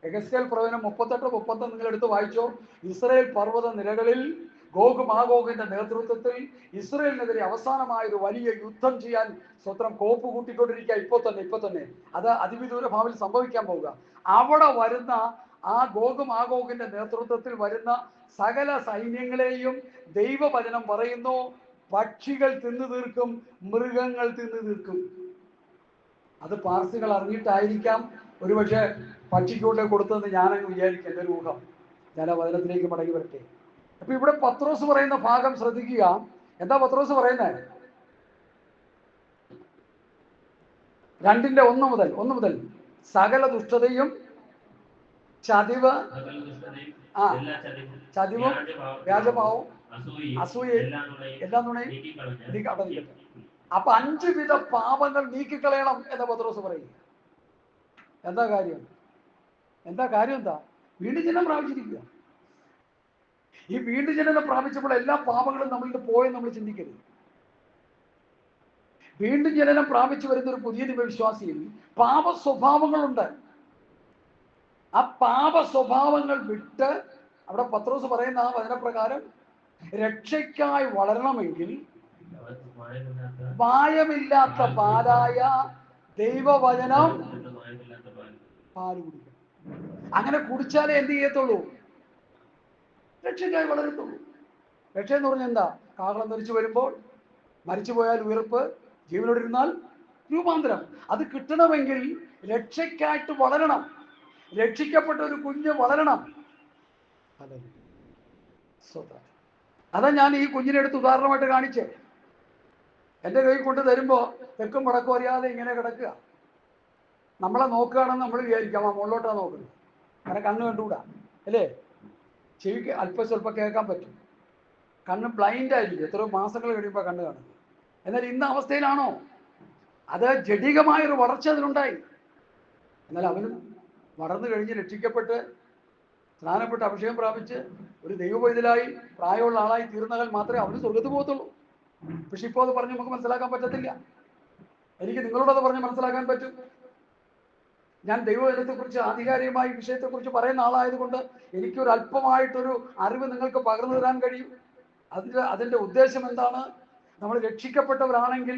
എഗസ്കേൽ പ്രവചനം 38-39 നിങ്ങൾ എടുത്ത് വായിച്ചോ. ഇസ്രായേൽ പർവ്വത നിരകളിൽ ഗോഗ് മാഗോഗിന്റെ നേതൃത്വത്തിൽ ഇസ്രായേലിനെതിരെ അവസാനമായ ഒരു വലിയ യുദ്ധം ചെയ്യാൻ സ്വത്രം കോപ്പ് കൂട്ടിക്കൊണ്ടിരിക്കുക. ഇപ്പൊ തന്നെ അത് അതിവിദൂര ഭാവിയിൽ സംഭവിക്കാൻ പോവുക. അവിടെ വരുന്ന ആ ഗോഗ് മാഗോഗിന്റെ നേതൃത്വത്തിൽ വരുന്ന സകല സൈന്യങ്ങളെയും ദൈവവചനം പറയുന്നു പക്ഷികൾ തിന്നു തീർക്കും, മൃഗങ്ങൾ തിന്നു തീർക്കും. അത് പാർസികൾ അറിഞ്ഞിട്ടായിരിക്കാം ഒരുപക്ഷെ പക്ഷിക്കൂട്ടെ കൊടുത്തതെന്ന് ഞാനങ്ങ് വിചാരിക്കും, എൻ്റെ ഒരു ഊഹം. ഞാൻ ആ വചനത്തിലേക്ക് മടങ്ങി വരട്ടെ. അപ്പൊ ഇവിടെ പത്രോസ് പറയുന്ന ഭാഗം ശ്രദ്ധിക്കുക. എന്താ പത്രോസ് പറയുന്നത്? 2:1 മുതൽ സകല ദുഷ്ടതയും ചതിവ്, ചതിവും വ്യാജഭാവവും അസൂയയും എല്ലാം നുണയും അവിടെ നിൽക്കട്ടെ. അപ്പൊ 5 വിധ പാപങ്ങൾ നീക്കിക്കളയണം എന്ന് പത്രോസ് പറയും. എന്താ കാര്യം? എന്താ? വീണ്ടും ജനം പ്രാപിച്ചിരിക്കുക. ഈ വീണ്ടും ജനം പ്രാപിച്ചപ്പോൾ എല്ലാ പാപങ്ങളും നമ്മളിൽ പോയെന്ന് നമ്മൾ ചിന്തിക്കരുത്. വീണ്ടും ജനനം പ്രാപിച്ചു വരുന്ന ഒരു പുതിയ ദൈവവിശ്വാസിയിൽ പാപ സ്വഭാവങ്ങളുണ്ട്. ആ പാപ സ്വഭാവങ്ങൾ വിട്ട് അവിടെ പത്രോസ് പറയുന്ന ആ വചനപ്രകാരം രക്ഷയ്ക്കായി വളരണമെങ്കിൽ മായമില്ലാത്ത പാലായ ദൈവവചനം പാല് കുടിക്കണം. അങ്ങനെ കുടിച്ചാലേ എന്ത് ചെയ്യത്തുള്ളൂ? രക്ഷയ്ക്കായി വളരത്തുള്ളൂ. രക്ഷ എന്ന് പറഞ്ഞാൽ എന്താ? കാഹളം ധരിച്ചു വരുമ്പോൾ മരിച്ചു പോയാൽ ഉയർപ്പ്, ജീവനോടിരുന്നാൽ രൂപാന്തരം. അത് കിട്ടണമെങ്കിൽ രക്ഷയ്ക്കായിട്ട് വളരണം. രക്ഷിക്കപ്പെട്ട ഒരു കുഞ്ഞ് വളരണം. അതാ ഞാൻ ഈ കുഞ്ഞിനെ എടുത്ത് ഉദാഹരണമായിട്ട് കാണിച്ചേ. എൻ്റെ കൈ കൊണ്ട് തരുമ്പോൾ തെക്കും വടക്കും അറിയാതെ ഇങ്ങനെ കിടക്കുക. നമ്മളെ നോക്കുകയാണെന്ന് നമ്മൾ വിചാരിക്കാം, ആ മുകളിലോട്ടാണ് നോക്കുന്നത്. അങ്ങനെ കണ്ണ് കണ്ടുകൂടാ അല്ലേ? ചെവിക്ക് അല്പം സ്വല്പം കേൾക്കാൻ പറ്റും. കണ്ണ് ബ്ലൈൻഡ് ആയിരിക്കും. എത്രയോ മാസങ്ങൾ കഴിയുമ്പോൾ കണ്ണ് കാണും. എന്നാൽ ഇന്ന അവസ്ഥയിലാണോ? അത് ജഡികമായൊരു വളർച്ച അതിനുണ്ടായി. എന്നാൽ അവനും വളർന്നു കഴിഞ്ഞ് രക്ഷിക്കപ്പെട്ട് സ്നാനപ്പെട്ട് അഭിഷേകം പ്രാപിച്ച് ഒരു ദൈവവൈതലായി പ്രായമുള്ള ആളായി തീർന്നാൽ മാത്രമേ അവന് സ്വർഗത്ത് പോകത്തുള്ളൂ. പക്ഷെ ഇപ്പോൾ അത് പറഞ്ഞ് നമുക്ക് മനസ്സിലാക്കാൻ പറ്റത്തില്ല. എനിക്ക് നിങ്ങളോടത് പറഞ്ഞ് മനസ്സിലാക്കാൻ പറ്റും. ഞാൻ ദൈവവചനത്തെക്കുറിച്ച് ആധികാരികമായി വിഷയത്തെക്കുറിച്ച് പറയുന്ന ആളായതുകൊണ്ട് എനിക്കൊരു അല്പമായിട്ടൊരു അറിവ് നിങ്ങൾക്ക് പകർന്നു തരാൻ കഴിയും. അതിൻ്റെ ഉദ്ദേശം എന്താണ്? നമ്മൾ രക്ഷിക്കപ്പെട്ടവരാണെങ്കിൽ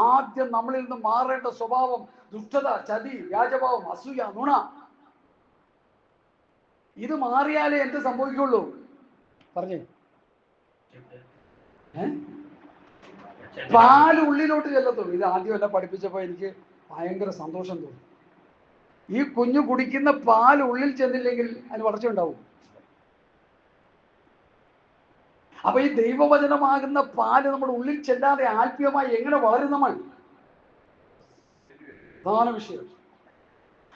ആദ്യം നമ്മളിൽ നിന്ന് മാറേണ്ട സ്വഭാവം ദുഷ്ടത, ചതി, വ്യാജഭാവം, അസൂയ, നുണ, ഇത് മാറിയാലേ എന്ത് സംഭവിക്കുള്ളൂ? പറഞ്ഞേ. പാല് ഉള്ളിലോട്ട് ചെല്ലത്തുള്ളൂ. ഇത് ആദ്യമല്ല പഠിപ്പിച്ചപ്പോൾ എനിക്ക് ഭയങ്കര സന്തോഷം തോന്നി. ഈ കുഞ്ഞു കുടിക്കുന്ന പാൽ ഉള്ളിൽ ചെന്നില്ലെങ്കിൽ അതിന് വളർച്ച ഉണ്ടാവും. അപ്പൊ ഈ ദൈവവചനമാകുന്ന പാല് നമ്മുടെ ഉള്ളിൽ ചെല്ലാതെ ആത്മീയമായി എങ്ങനെ വളരും നമ്മൾ? പ്രധാന വിഷയം.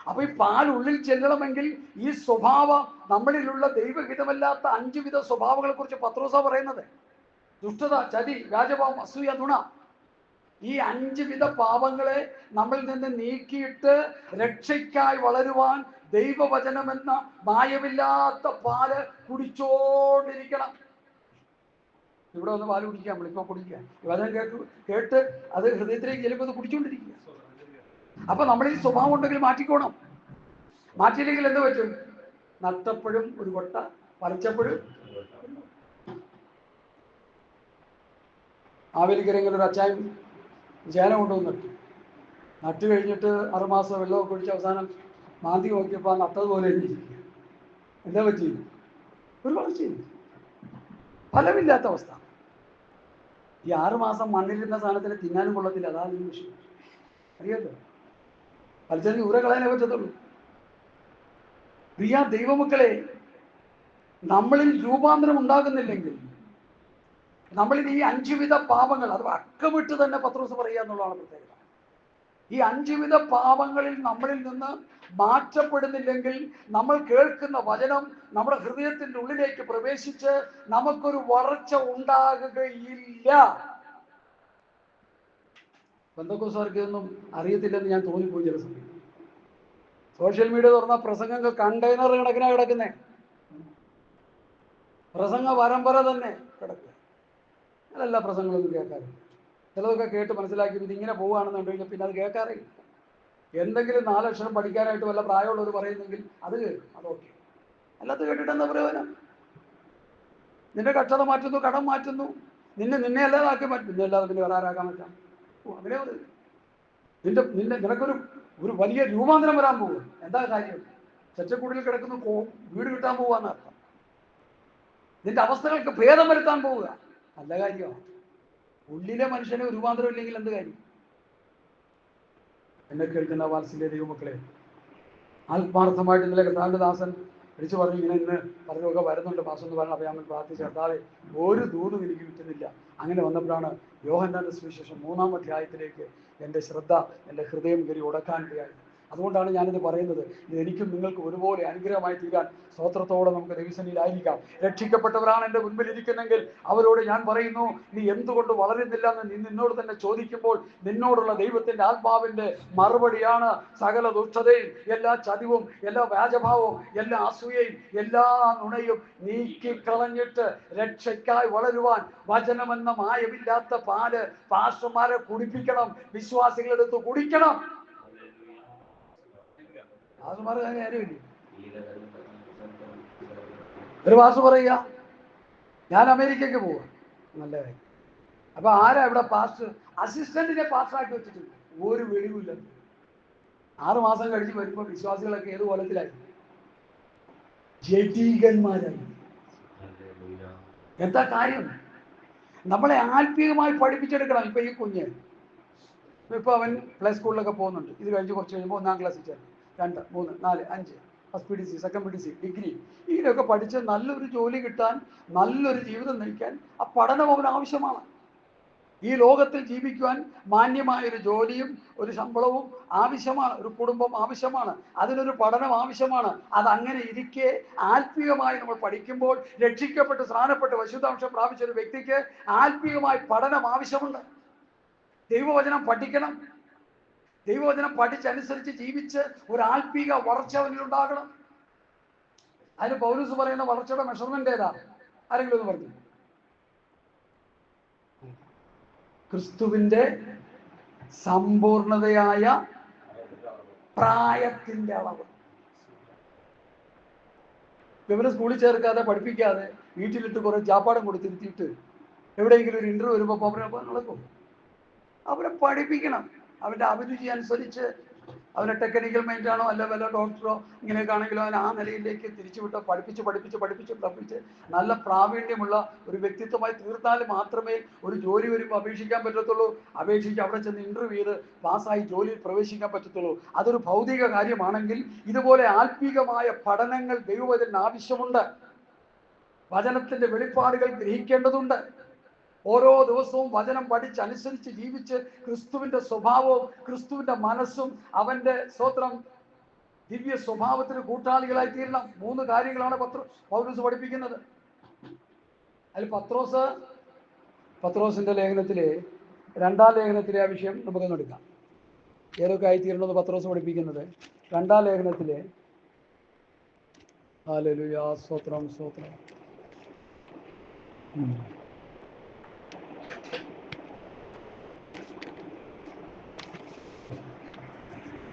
അപ്പൊ ഈ പാൽ ഉള്ളിൽ ചെല്ലണമെങ്കിൽ ഈ സ്വഭാവം നമ്മളിലുള്ള ദൈവഹിതമല്ലാത്ത 5 വിധ സ്വഭാവങ്ങളെ കുറിച്ച് പത്രോസാ പറയുന്നത്. ദുഷ്ടത, ചതി, വ്യാജഭാവം, അസൂയ, നുണ. ഈ 5 വിധ പാപങ്ങളെ നമ്മളിൽ നിന്ന് നീക്കിയിട്ട് രക്ഷയ്ക്കായി വളരുവാൻ ദൈവവചനമെന്ന മായമില്ലാത്ത പാല് കുടിച്ചോണ്ടിരിക്കണം. ഇവിടെ ഒന്ന് പാല് കുടിക്കുക, നമ്മളിപ്പോ കുടിക്കുക. വചനം കേട്ട് അത് ഹൃദയത്തിലേക്ക് ചെല്ലുമ്പോൾ അത് കുടിച്ചുകൊണ്ടിരിക്കുക. അപ്പൊ നമ്മൾ ഈ സ്വഭാവം ഉണ്ടെങ്കിൽ മാറ്റിക്കോണം. മാറ്റിയില്ലെങ്കിൽ എന്ത് പറ്റും? നട്ടപ്പോഴും ഒരു കൊട്ട, പറിച്ചപ്പോഴും. ആവേലിക്കരങ്ങളിൽ ഒരു അച്ചായൻ ചേന കൊണ്ടുവന്ന് നട്ട് കഴിഞ്ഞിട്ട് 6 മാസം വെള്ളമൊക്കെ ഒഴിച്ച് അവസാനം മാന്തി നോക്കിയപ്പോൾ നട്ടതുപോലെ ഇരിക്കുക. എന്താ പറ്റി? ഒരു വളർച്ചയില്ല, ഫലമില്ലാത്ത അവസ്ഥ. ഈ 6 മാസം മണ്ണിലിരുന്ന സാധനത്തിന് തിന്നാനും കൊള്ളത്തില്ല. അതാണ് ഈ വിഷയം. അറിയാലോ, പലചരക്ക് ഊര കളയാനേ പറ്റത്തുള്ളൂ. പ്രിയ ദൈവമക്കളെ, നമ്മളിൽ രൂപാന്തരം ഉണ്ടാകുന്നില്ലെങ്കിൽ, നമ്മളിൽ ഈ 5 വിധ പാപങ്ങൾ, അത് അക്കമിട്ട് തന്നെ പത്രോസ് പറയുക എന്നുള്ളതാണ് പ്രത്യേകത. ഈ 5 വിധ പാപങ്ങളിൽ നമ്മളിൽ നിന്ന് മാറ്റപ്പെടുന്നില്ലെങ്കിൽ നമ്മൾ കേൾക്കുന്ന വചനം നമ്മുടെ ഹൃദയത്തിന്റെ ഉള്ളിലേക്ക് പ്രവേശിച്ച് നമുക്കൊരു വളർച്ച ഉണ്ടാകുകയില്ല. പെന്തക്കോസ്തുകാർക്ക് ഇതൊന്നും അറിയത്തില്ലെന്ന് ഞാൻ തോന്നിപ്പോയി ചില സമയം. സോഷ്യൽ മീഡിയ തുറന്ന പ്രസംഗങ്ങൾ കണ്ടെയ്നർ കണക്കിനാണ് കിടക്കുന്നേ. പ്രസംഗ പരമ്പര തന്നെ കിടക്കുക. അതല്ല പ്രസംഗങ്ങളൊന്നും കേൾക്കാറില്ല. ചിലതൊക്കെ കേട്ട് മനസ്സിലാക്കി ഇതിങ്ങനെ പോവുകയാണെന്നുണ്ടെങ്കിൽ പിന്നെ അത് കേൾക്കാറില്ല. എന്തെങ്കിലും 4 അക്ഷരം പഠിക്കാനായിട്ട് വല്ല പ്രായമുള്ളവർ പറയുന്നെങ്കിൽ അത് കേൾക്കും, അതൊക്കെ. അല്ലാത്ത കേട്ടിട്ട് എന്താ പ്രയോജനം? നിന്റെ കക്ഷത മാറ്റുന്നു, കടം മാറ്റുന്നു, നിന്നെ അല്ലാതാക്കി മാറ്റും. നിന്നെ അല്ലാതെ പിന്നെ വരാറാക്കാൻ പറ്റാം. അങ്ങനെ നിനക്കൊരു വലിയ രൂപാന്തരം വരാൻ പോകും. എന്താ കാര്യം? ചെറ്റക്കുടിയിൽ കിടക്കുന്ന വീട് കിട്ടാൻ പോവാന്ന് അർത്ഥം. നിന്റെ അവസ്ഥകൾക്ക് ഭേദം വരുത്താൻ പോവുക. നല്ല കാര്യമാണ്. ഉള്ളിലെ മനുഷ്യന് രൂപാന്തരം ഇല്ലെങ്കിൽ എന്ത് കാര്യം? എന്നെ കേൾക്കുന്ന വാത്സല്യ ദൈവമക്കളെ, ആത്മാർത്ഥമായിട്ട് ഇന്നലെ കർത്താവിന്റെ ദാസൻ വിളിച്ചു പറഞ്ഞു, ഇന്ന് പലരൊക്കെ വരുന്നുണ്ട് മാസം എന്ന് പറഞ്ഞ അഭയാമൻ പ്രാർത്ഥിച്ച് കർത്താവെ ഒരു ദൂതും എനിക്ക് കിട്ടുന്നില്ല. അങ്ങനെ വന്നപ്പോഴാണ് യോഹന്നാന്റെ സുവിശേഷം 3-ാം അധ്യായത്തിലേക്ക് എൻ്റെ ശ്രദ്ധ, എൻ്റെ ഹൃദയം കയറി ഉടക്കാനിടയായി. അതുകൊണ്ടാണ് ഞാനിത് പറയുന്നത്. ഇത് എനിക്കും നിങ്ങൾക്ക് ഒരുപോലെ അനുഗ്രഹമായി തീരാൻ സ്തോത്രത്തോടെ നമുക്ക് ദൈവസന്നിധിയിലായിരിക്കാം. രക്ഷിക്കപ്പെട്ടവരാണ് എൻ്റെ മുൻപിൽ ഇരിക്കുന്നെങ്കിൽ അവരോട് ഞാൻ പറയുന്നു, നീ എന്തുകൊണ്ട് വളരുന്നില്ല എന്ന് നീ നിന്നോട് തന്നെ ചോദിക്കുമ്പോൾ നിന്നോടുള്ള ദൈവത്തിന്റെ ആത്മാവിന്റെ മറുപടിയാണ് സകല ദുഷ്ടതയും, എല്ലാ ചതിവും, എല്ലാ വ്യാജഭാവവും, എല്ലാ അസൂയയും, എല്ലാ നുണയും നീക്കിക്കളഞ്ഞിട്ട് രക്ഷയ്ക്കായി വളരുവാൻ വചനമെന്ന മായമില്ലാത്ത പാല് പാസ്റ്റർമാരെ കുടിപ്പിക്കണം, വിശ്വാസികളെടുത്ത് കുടിക്കണം. പാസ്റ്റർമാർ കാര്യമില്ല. ഒരു പാസ്റ്റർ പറയുക ഞാൻ അമേരിക്കയ്ക്ക് പോവാ, നല്ല കാര്യം. അപ്പൊ ആരാ ഇവിടെ പാസ്റ്റർ? അസിസ്റ്റന്റിനെ പാസ്റ്ററാക്കി വെച്ചിട്ടുണ്ട്, ഒരു വെളിവില്ല. 6 മാസം കഴിഞ്ഞ് വരുമ്പോൾ വിശ്വാസികളൊക്കെ ഏത് കൊലത്തിലായി? ജഡീകന്മാരായി. എന്താ കാര്യം? നമ്മളെ ആത്മീയമായി പഠിപ്പിച്ചെടുക്കണം. ഇപ്പൊ ഈ കുഞ്ഞ് ഇപ്പൊ അവൻ പ്ലേ സ്കൂളിലൊക്കെ പോകുന്നുണ്ട്. ഇത് കഴിഞ്ഞ് കുറച്ച് കഴിയുമ്പോൾ 1-ാം ക്ലാസ്സിൽ ചേർന്നു. 2, 3, 4, 5 first PDC, second PDC, degree, ഇതിനൊക്കെ പഠിച്ച് നല്ലൊരു ജോലി കിട്ടാൻ, നല്ലൊരു ജീവിതം നയിക്കാൻ ആ പഠനം അവന് ആവശ്യമാണ്. ഈ ലോകത്തിൽ ജീവിക്കുവാൻ മാന്യമായൊരു ജോലിയും ഒരു ശമ്പളവും ആവശ്യമാണ്. ഒരു കുടുംബം ആവശ്യമാണ്. അതിനൊരു പഠനം ആവശ്യമാണ്. അതങ്ങനെ ഇരിക്കെ ആത്മീയമായി നമ്മൾ പഠിക്കുമ്പോൾ, രക്ഷിക്കപ്പെട്ട് സ്നാനപ്പെട്ട് വിശുദ്ധാംശം പ്രാപിച്ച ഒരു വ്യക്തിക്ക് ആത്മീയമായി പഠനം ആവശ്യമുണ്ട്. ദൈവവചനം പഠിക്കണം. ദൈവവചനം പഠിച്ചനുസരിച്ച് ജീവിച്ച് ഒരു ആത്മീക വളർച്ച അവനിലുണ്ടാകണം. അതിന് പൗലോസ് പറയുന്ന വളർച്ചയുടെ മെഷർമെന്റ് ഏതാ? ആരെങ്കിലും ഒന്ന് പറഞ്ഞു? ക്രിസ്തുവിന്റെ സമ്പൂർണതയായ പ്രായത്തിന്റെ അളവ്. ഇവരെ സ്കൂളിൽ ചേർക്കാതെ പഠിപ്പിക്കാതെ വീട്ടിലിട്ട് കുറെ ചാപ്പാടും കൊടുത്തിരുത്തിയിട്ട് എവിടെയെങ്കിലും ഒരു ഇന്റർവ്യൂ വരുമ്പോൾ അവരെ നടക്കും. അവരെ പഠിപ്പിക്കണം. അവന്റെ അഭിരുചി അനുസരിച്ച്, അവനെ ടെക്നിക്കൽ മൈൻഡാണോ അല്ല വല്ല ഡോക്ടറോ ഇങ്ങനെയൊക്കെ ആണെങ്കിലും അവൻ ആ നിലയിലേക്ക് തിരിച്ചുവിട്ട് പഠിപ്പിച്ച് നല്ല പ്രാവീണ്യമുള്ള ഒരു വ്യക്തിത്വമായി തീർത്താൽ മാത്രമേ ഒരു ജോലി വരുമ്പോൾ അപേക്ഷിക്കാൻ പറ്റത്തുള്ളൂ. അപേക്ഷിച്ച് അവിടെ ചെന്ന് ഇന്റർവ്യൂ ചെയ്ത് പാസ്സായി ജോലിയിൽ പ്രവേശിക്കാൻ പറ്റത്തുള്ളൂ. അതൊരു ഭൗതിക കാര്യമാണെങ്കിൽ ഇതുപോലെ ആത്മീകമായ പഠനങ്ങൾ ദൈവവചനത്തിന് ആവശ്യമുണ്ട്. വചനത്തിന്റെ വെളിപ്പാടുകൾ ഗ്രഹിക്കേണ്ടതുണ്ട്. ഓരോ ദിവസവും വചനം പഠിച്ചനുസരിച്ച് ജീവിച്ച് ക്രിസ്തുവിന്റെ സ്വഭാവവും ക്രിസ്തുവിന്റെ മനസ്സും അവന്റെ സ്തോത്രം ദിവ്യ സ്വഭാവത്തിന് കൂട്ടാളികളായി തീരണം. 3 കാര്യങ്ങളാണ് പൗലോസ് പഠിപ്പിക്കുന്നത്. അതിൽ പത്രോസിന്റെ ലേഖനത്തിലെ 2-ാം ലേഖനത്തിലെ ആ വിഷയം നമുക്കൊന്ന് എടുക്കാം. ഏതൊക്കെ ആയിത്തീരണമെന്ന് പത്രോസ് പഠിപ്പിക്കുന്നത് 2-ാം ലേഖനത്തിലെ ഹല്ലേലൂയ, സ്തോത്രം.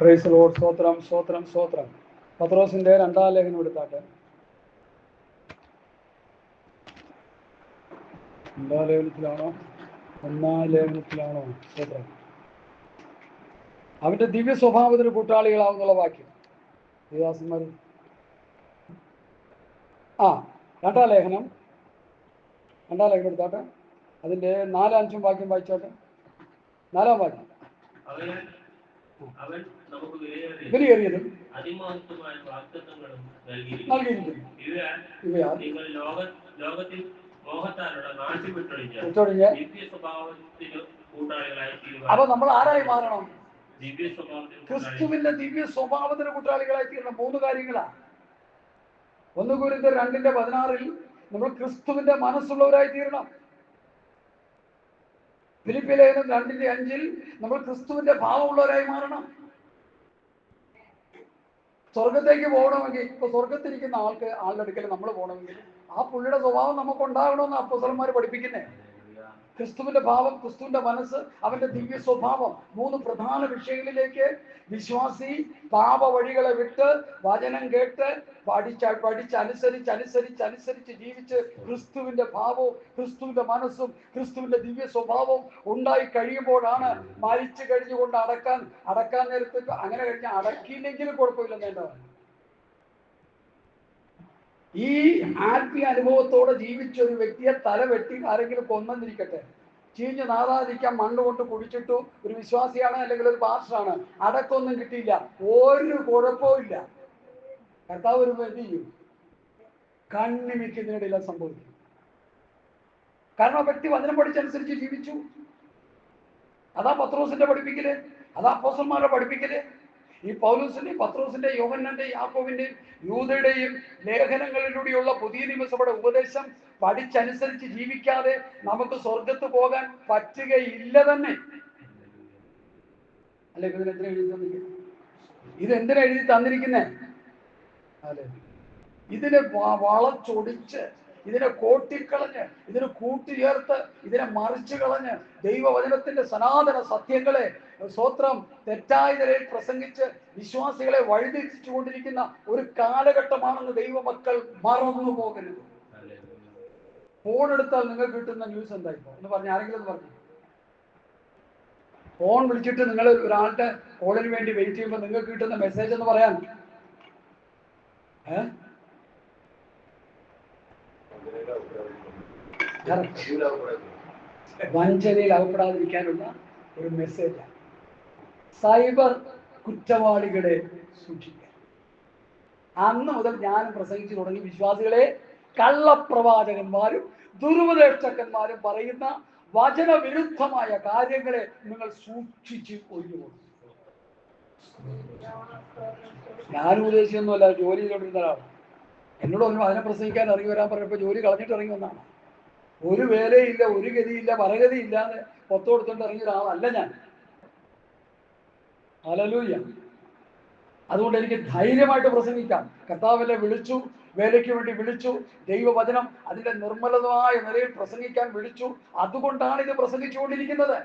Praise the Lord. സ്തോത്രം. പത്രോസിന്റെ 2-ാം ലേഖനം എടുത്താട്ടെ. 2-ാം ലേഖനത്തിലാണോ 1-ാം ലേഖനത്തിലാണോ? സ്തോത്രം. അവന്റെ ദിവ്യ സ്വഭാവത്തിന് കൂട്ടാളികളാവുന്നുള്ള വാക്യം ദേവദാസന്മാർ. 2-ാം ലേഖനം എടുത്താട്ടെ. അതിന്റെ 4-5 വാക്യം വായിച്ചോട്ടെ. 4-ാം വാക്യം. വിലയേറിയതും നൽകിയിരിക്കുന്നു. അപ്പൊ നമ്മൾ ആരായി മാറണം? ക്രിസ്തുവിന്റെ ദിവ്യ സ്വഭാവത്തിന് കൂട്ടാളികളായി തീരണം. 3 കാര്യങ്ങളാണ്. 1 കൊരിന്ത്യർ 2:16 നമ്മൾ ക്രിസ്തുവിന്റെ മനസ്സുള്ളവരായി തീരണം. ഫിലിപ്പി ലേഖനം 2:5 നമ്മൾ ക്രിസ്തുവിന്റെ ഭാവമുള്ളവരായി മാറണം. സ്വർഗത്തേക്ക് പോകണമെങ്കിൽ, ഇപ്പൊ സ്വർഗത്തിരിക്കുന്ന ആളുടെ അടുക്കൽ നമ്മൾ പോകണമെങ്കിൽ ആ പുള്ളിയുടെ സ്വഭാവം നമുക്ക് ഉണ്ടാകണമെന്ന് അപ്പോസ്തലന്മാർ പഠിപ്പിക്കുന്നേ. ക്രിസ്തുവിന്റെ ഭാവം, ക്രിസ്തുവിന്റെ മനസ്സ്, അവന്റെ ദിവ്യ സ്വഭാവം. 3 പ്രധാന വിഷയങ്ങളിലേക്ക് വിശ്വാസി പാപ വഴികളെ വിട്ട് വചനം കേട്ട് പഠിച്ചനുസരിച്ച് ജീവിച്ച് ക്രിസ്തുവിന്റെ ഭാവവും ക്രിസ്തുവിന്റെ മനസ്സും ക്രിസ്തുവിന്റെ ദിവ്യ സ്വഭാവവും ഉണ്ടായി കഴിയുമ്പോഴാണ് മരിച്ചു കഴിഞ്ഞുകൊണ്ട് അടക്കാൻ നേരത്ത് അങ്ങനെ കഴിഞ്ഞാൽ അടക്കിയില്ലെങ്കിലും കുഴപ്പമില്ലെന്നേണ്ടതാണ്. ഈ ആത്മീയ അനുഭവത്തോടെ ജീവിച്ച ഒരു വ്യക്തിയെ തല വെട്ടി ആരെങ്കിലും കൊന്നിരിക്കട്ടെ, ചീഞ്ഞ് നാറാതിരിക്കാൻ മണ്ണ് കൊണ്ട് കുഴിച്ചിട്ടു. ഒരു വിശ്വാസിയാണ് അല്ലെങ്കിൽ ഒരു പാസ്റ്ററാണ്, അടക്കമൊന്നും കിട്ടിയില്ല, ഒരു കുഴപ്പമില്ല. കർത്താവ് വരുമ്പോൾ എന്ത് ചെയ്യും? കണ്ണിമിക്കുന്നതിനിടയില്ല സംഭവിക്കും. കാരണം ആ വ്യക്തി വചനം പഠിച്ചനുസരിച്ച് ജീവിച്ചു. അതാ പത്രോസിന്റെ പഠിപ്പിക്കല്, അതാ അപ്പോസ്തലന്മാരുടെ പഠിപ്പിക്കല്. ഈ പൗലോസിന്റെയും പത്രോസിന്റെയും യോഹന്നാന്റെയും യാക്കോബിന്റെയും യൂദയുടെയും ലേഖനങ്ങളിലൂടെയുള്ള പുതിയ നിയമസഭയുടെ ഉപദേശം പഠിച്ചനുസരിച്ച് ജീവിക്കാതെ നമുക്ക് സ്വർഗത്ത് പോകാൻ പറ്റുകയില്ല തന്നെ. അല്ലെ? ഇതിനെന്തിനാ എഴുതി തന്നിരിക്കുന്നത്? ഇതെന്തിനാ എഴുതി തന്നിരിക്കുന്നേ? അല്ലെ? ഇതിനെ വളച്ചൊടിച്ച്, ഇതിനെ കോട്ടിക്കളഞ്ഞ്, ഇതിനെ കൂട്ടിയേർത്ത്, ഇതിനെ മറിച്ചു കളഞ്ഞ് ദൈവവചനത്തിന്റെ സനാതന സത്യങ്ങളെ സ്വത്രം തെറ്റായ നിലയിൽ പ്രസംഗിച്ച് വിശ്വാസികളെ വഴിതിരിച്ചുകൊണ്ടിരിക്കുന്ന ഒരു കാലഘട്ടമാണെന്ന് ദൈവമക്കൾ മറന്നു പോകരുത്. ഫോൺ എടുത്താൽ നിങ്ങൾക്ക് കിട്ടുന്ന ന്യൂസ് എന്തായിപ്പോ എന്ന് പറഞ്ഞ ആരെങ്കിലും പറഞ്ഞു? ഫോൺ വിളിച്ചിട്ട് നിങ്ങൾ ഒരാളുടെ കോളിന് വേണ്ടി വെയിറ്റ് ചെയ്യുമ്പോൾ നിങ്ങൾക്ക് കിട്ടുന്ന മെസ്സേജ് എന്ന് പറയാൻ വഞ്ചനയിൽ അകപ്പെടാതിരിക്കാനുള്ള ഒരു മെസ്സേജാണ്. സൈബർ കുറ്റവാളികളെ സൂക്ഷിക്കാൻ. അന്ന് മുതൽ ഞാൻ പ്രസംഗിച്ചു തുടങ്ങി, വിശ്വാസികളെ കള്ളപ്രവാചകന്മാരും ദുരുപദേഷ്ടക്കന്മാരും പറയുന്ന വചനവിരുദ്ധമായ കാര്യങ്ങളെ നിങ്ങൾ സൂക്ഷിച്ച് ഒഴിഞ്ഞുകൊള്ളു. ഞാൻ ഉദ്ദേശിച്ചൊന്നുമല്ല, ജോലി ചെയ്തുകൊണ്ടിരുന്ന ഒരാളാണ്. എന്നോട് ഒന്നും അതിനെ പ്രസംഗിക്കാൻ ഇറങ്ങി വരാൻ പറഞ്ഞപ്പോൾ ജോലി കളഞ്ഞിട്ട് ഇറങ്ങി വന്നാണ്. ഒരു വേലയില്ല, ഒരു ഗതിയില്ല, പരഗതിയില്ലാതെ പൊത്തു കൊടുത്തോണ്ട് ഇറങ്ങിയ ഒരാളല്ല ഞാൻ. ഹല്ലേലൂയ. അതുകൊണ്ട് എനിക്ക് ധൈര്യമായിട്ട് പ്രസംഗിക്കാം. കർത്താവിനെ വിളിച്ചു, വേലയ്ക്ക് വേണ്ടി വിളിച്ചു, ദൈവവചനം അതിന്റെ നിർമ്മലമായ നിലയിൽ പ്രസംഗിക്കാൻ വിളിച്ചു. അതുകൊണ്ടാണ് ഇത് പ്രസംഗിച്ചുകൊണ്ടിരിക്കുന്നത്.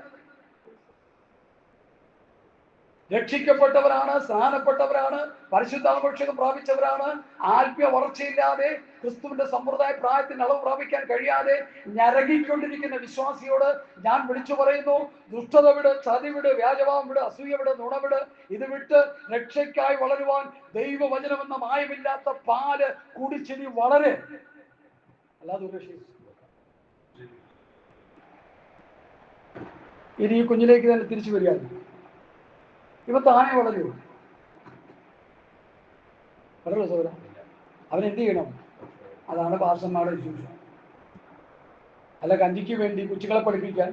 രക്ഷിക്കപ്പെട്ടവരാണ്, സ്നാനപ്പെട്ടവരാണ്, പരിശുദ്ധാഭിഷേകം പ്രാപിച്ചവരാണ്. ആത്മീയ വളർച്ചയില്ലാതെ, ക്രിസ്തുവിന്റെ സമ്പ്രദായ പ്രായത്തിന് അളവ് പ്രാപിക്കാൻ കഴിയാതെ ഞരകിക്കൊണ്ടിരിക്കുന്ന വിശ്വാസിയോട് ഞാൻ വിളിച്ചു പറയുന്നു, ദുഷ്ടത വിട്, ചതി വിട്, വ്യാജഭാവം വിട്, അസൂയ വിട്, നുണ വിട്. ഇത് വിട്ട് രക്ഷയ്ക്കായി വളരുവാൻ ദൈവവചനമെന്ന മായമില്ലാത്ത പാല് കുടിച്ചിനി വളരെ. അല്ലാതെ ഒരു രക്ഷ ഇനി ഈ കുഞ്ഞിലേക്ക് തന്നെ തിരിച്ചു വരികയാണ്. ഇവ താനെ വളരുമോ? വളരുമോ സൗര? അവനെന്ത് ചെയ്യണം? അതാണ് പാസ്റ്റർമാരുടെ ശുശ്രൂഷ. അല്ല കഞ്ഞിക്ക് വേണ്ടി കുട്ടികളെ പഠിപ്പിക്കാൻ.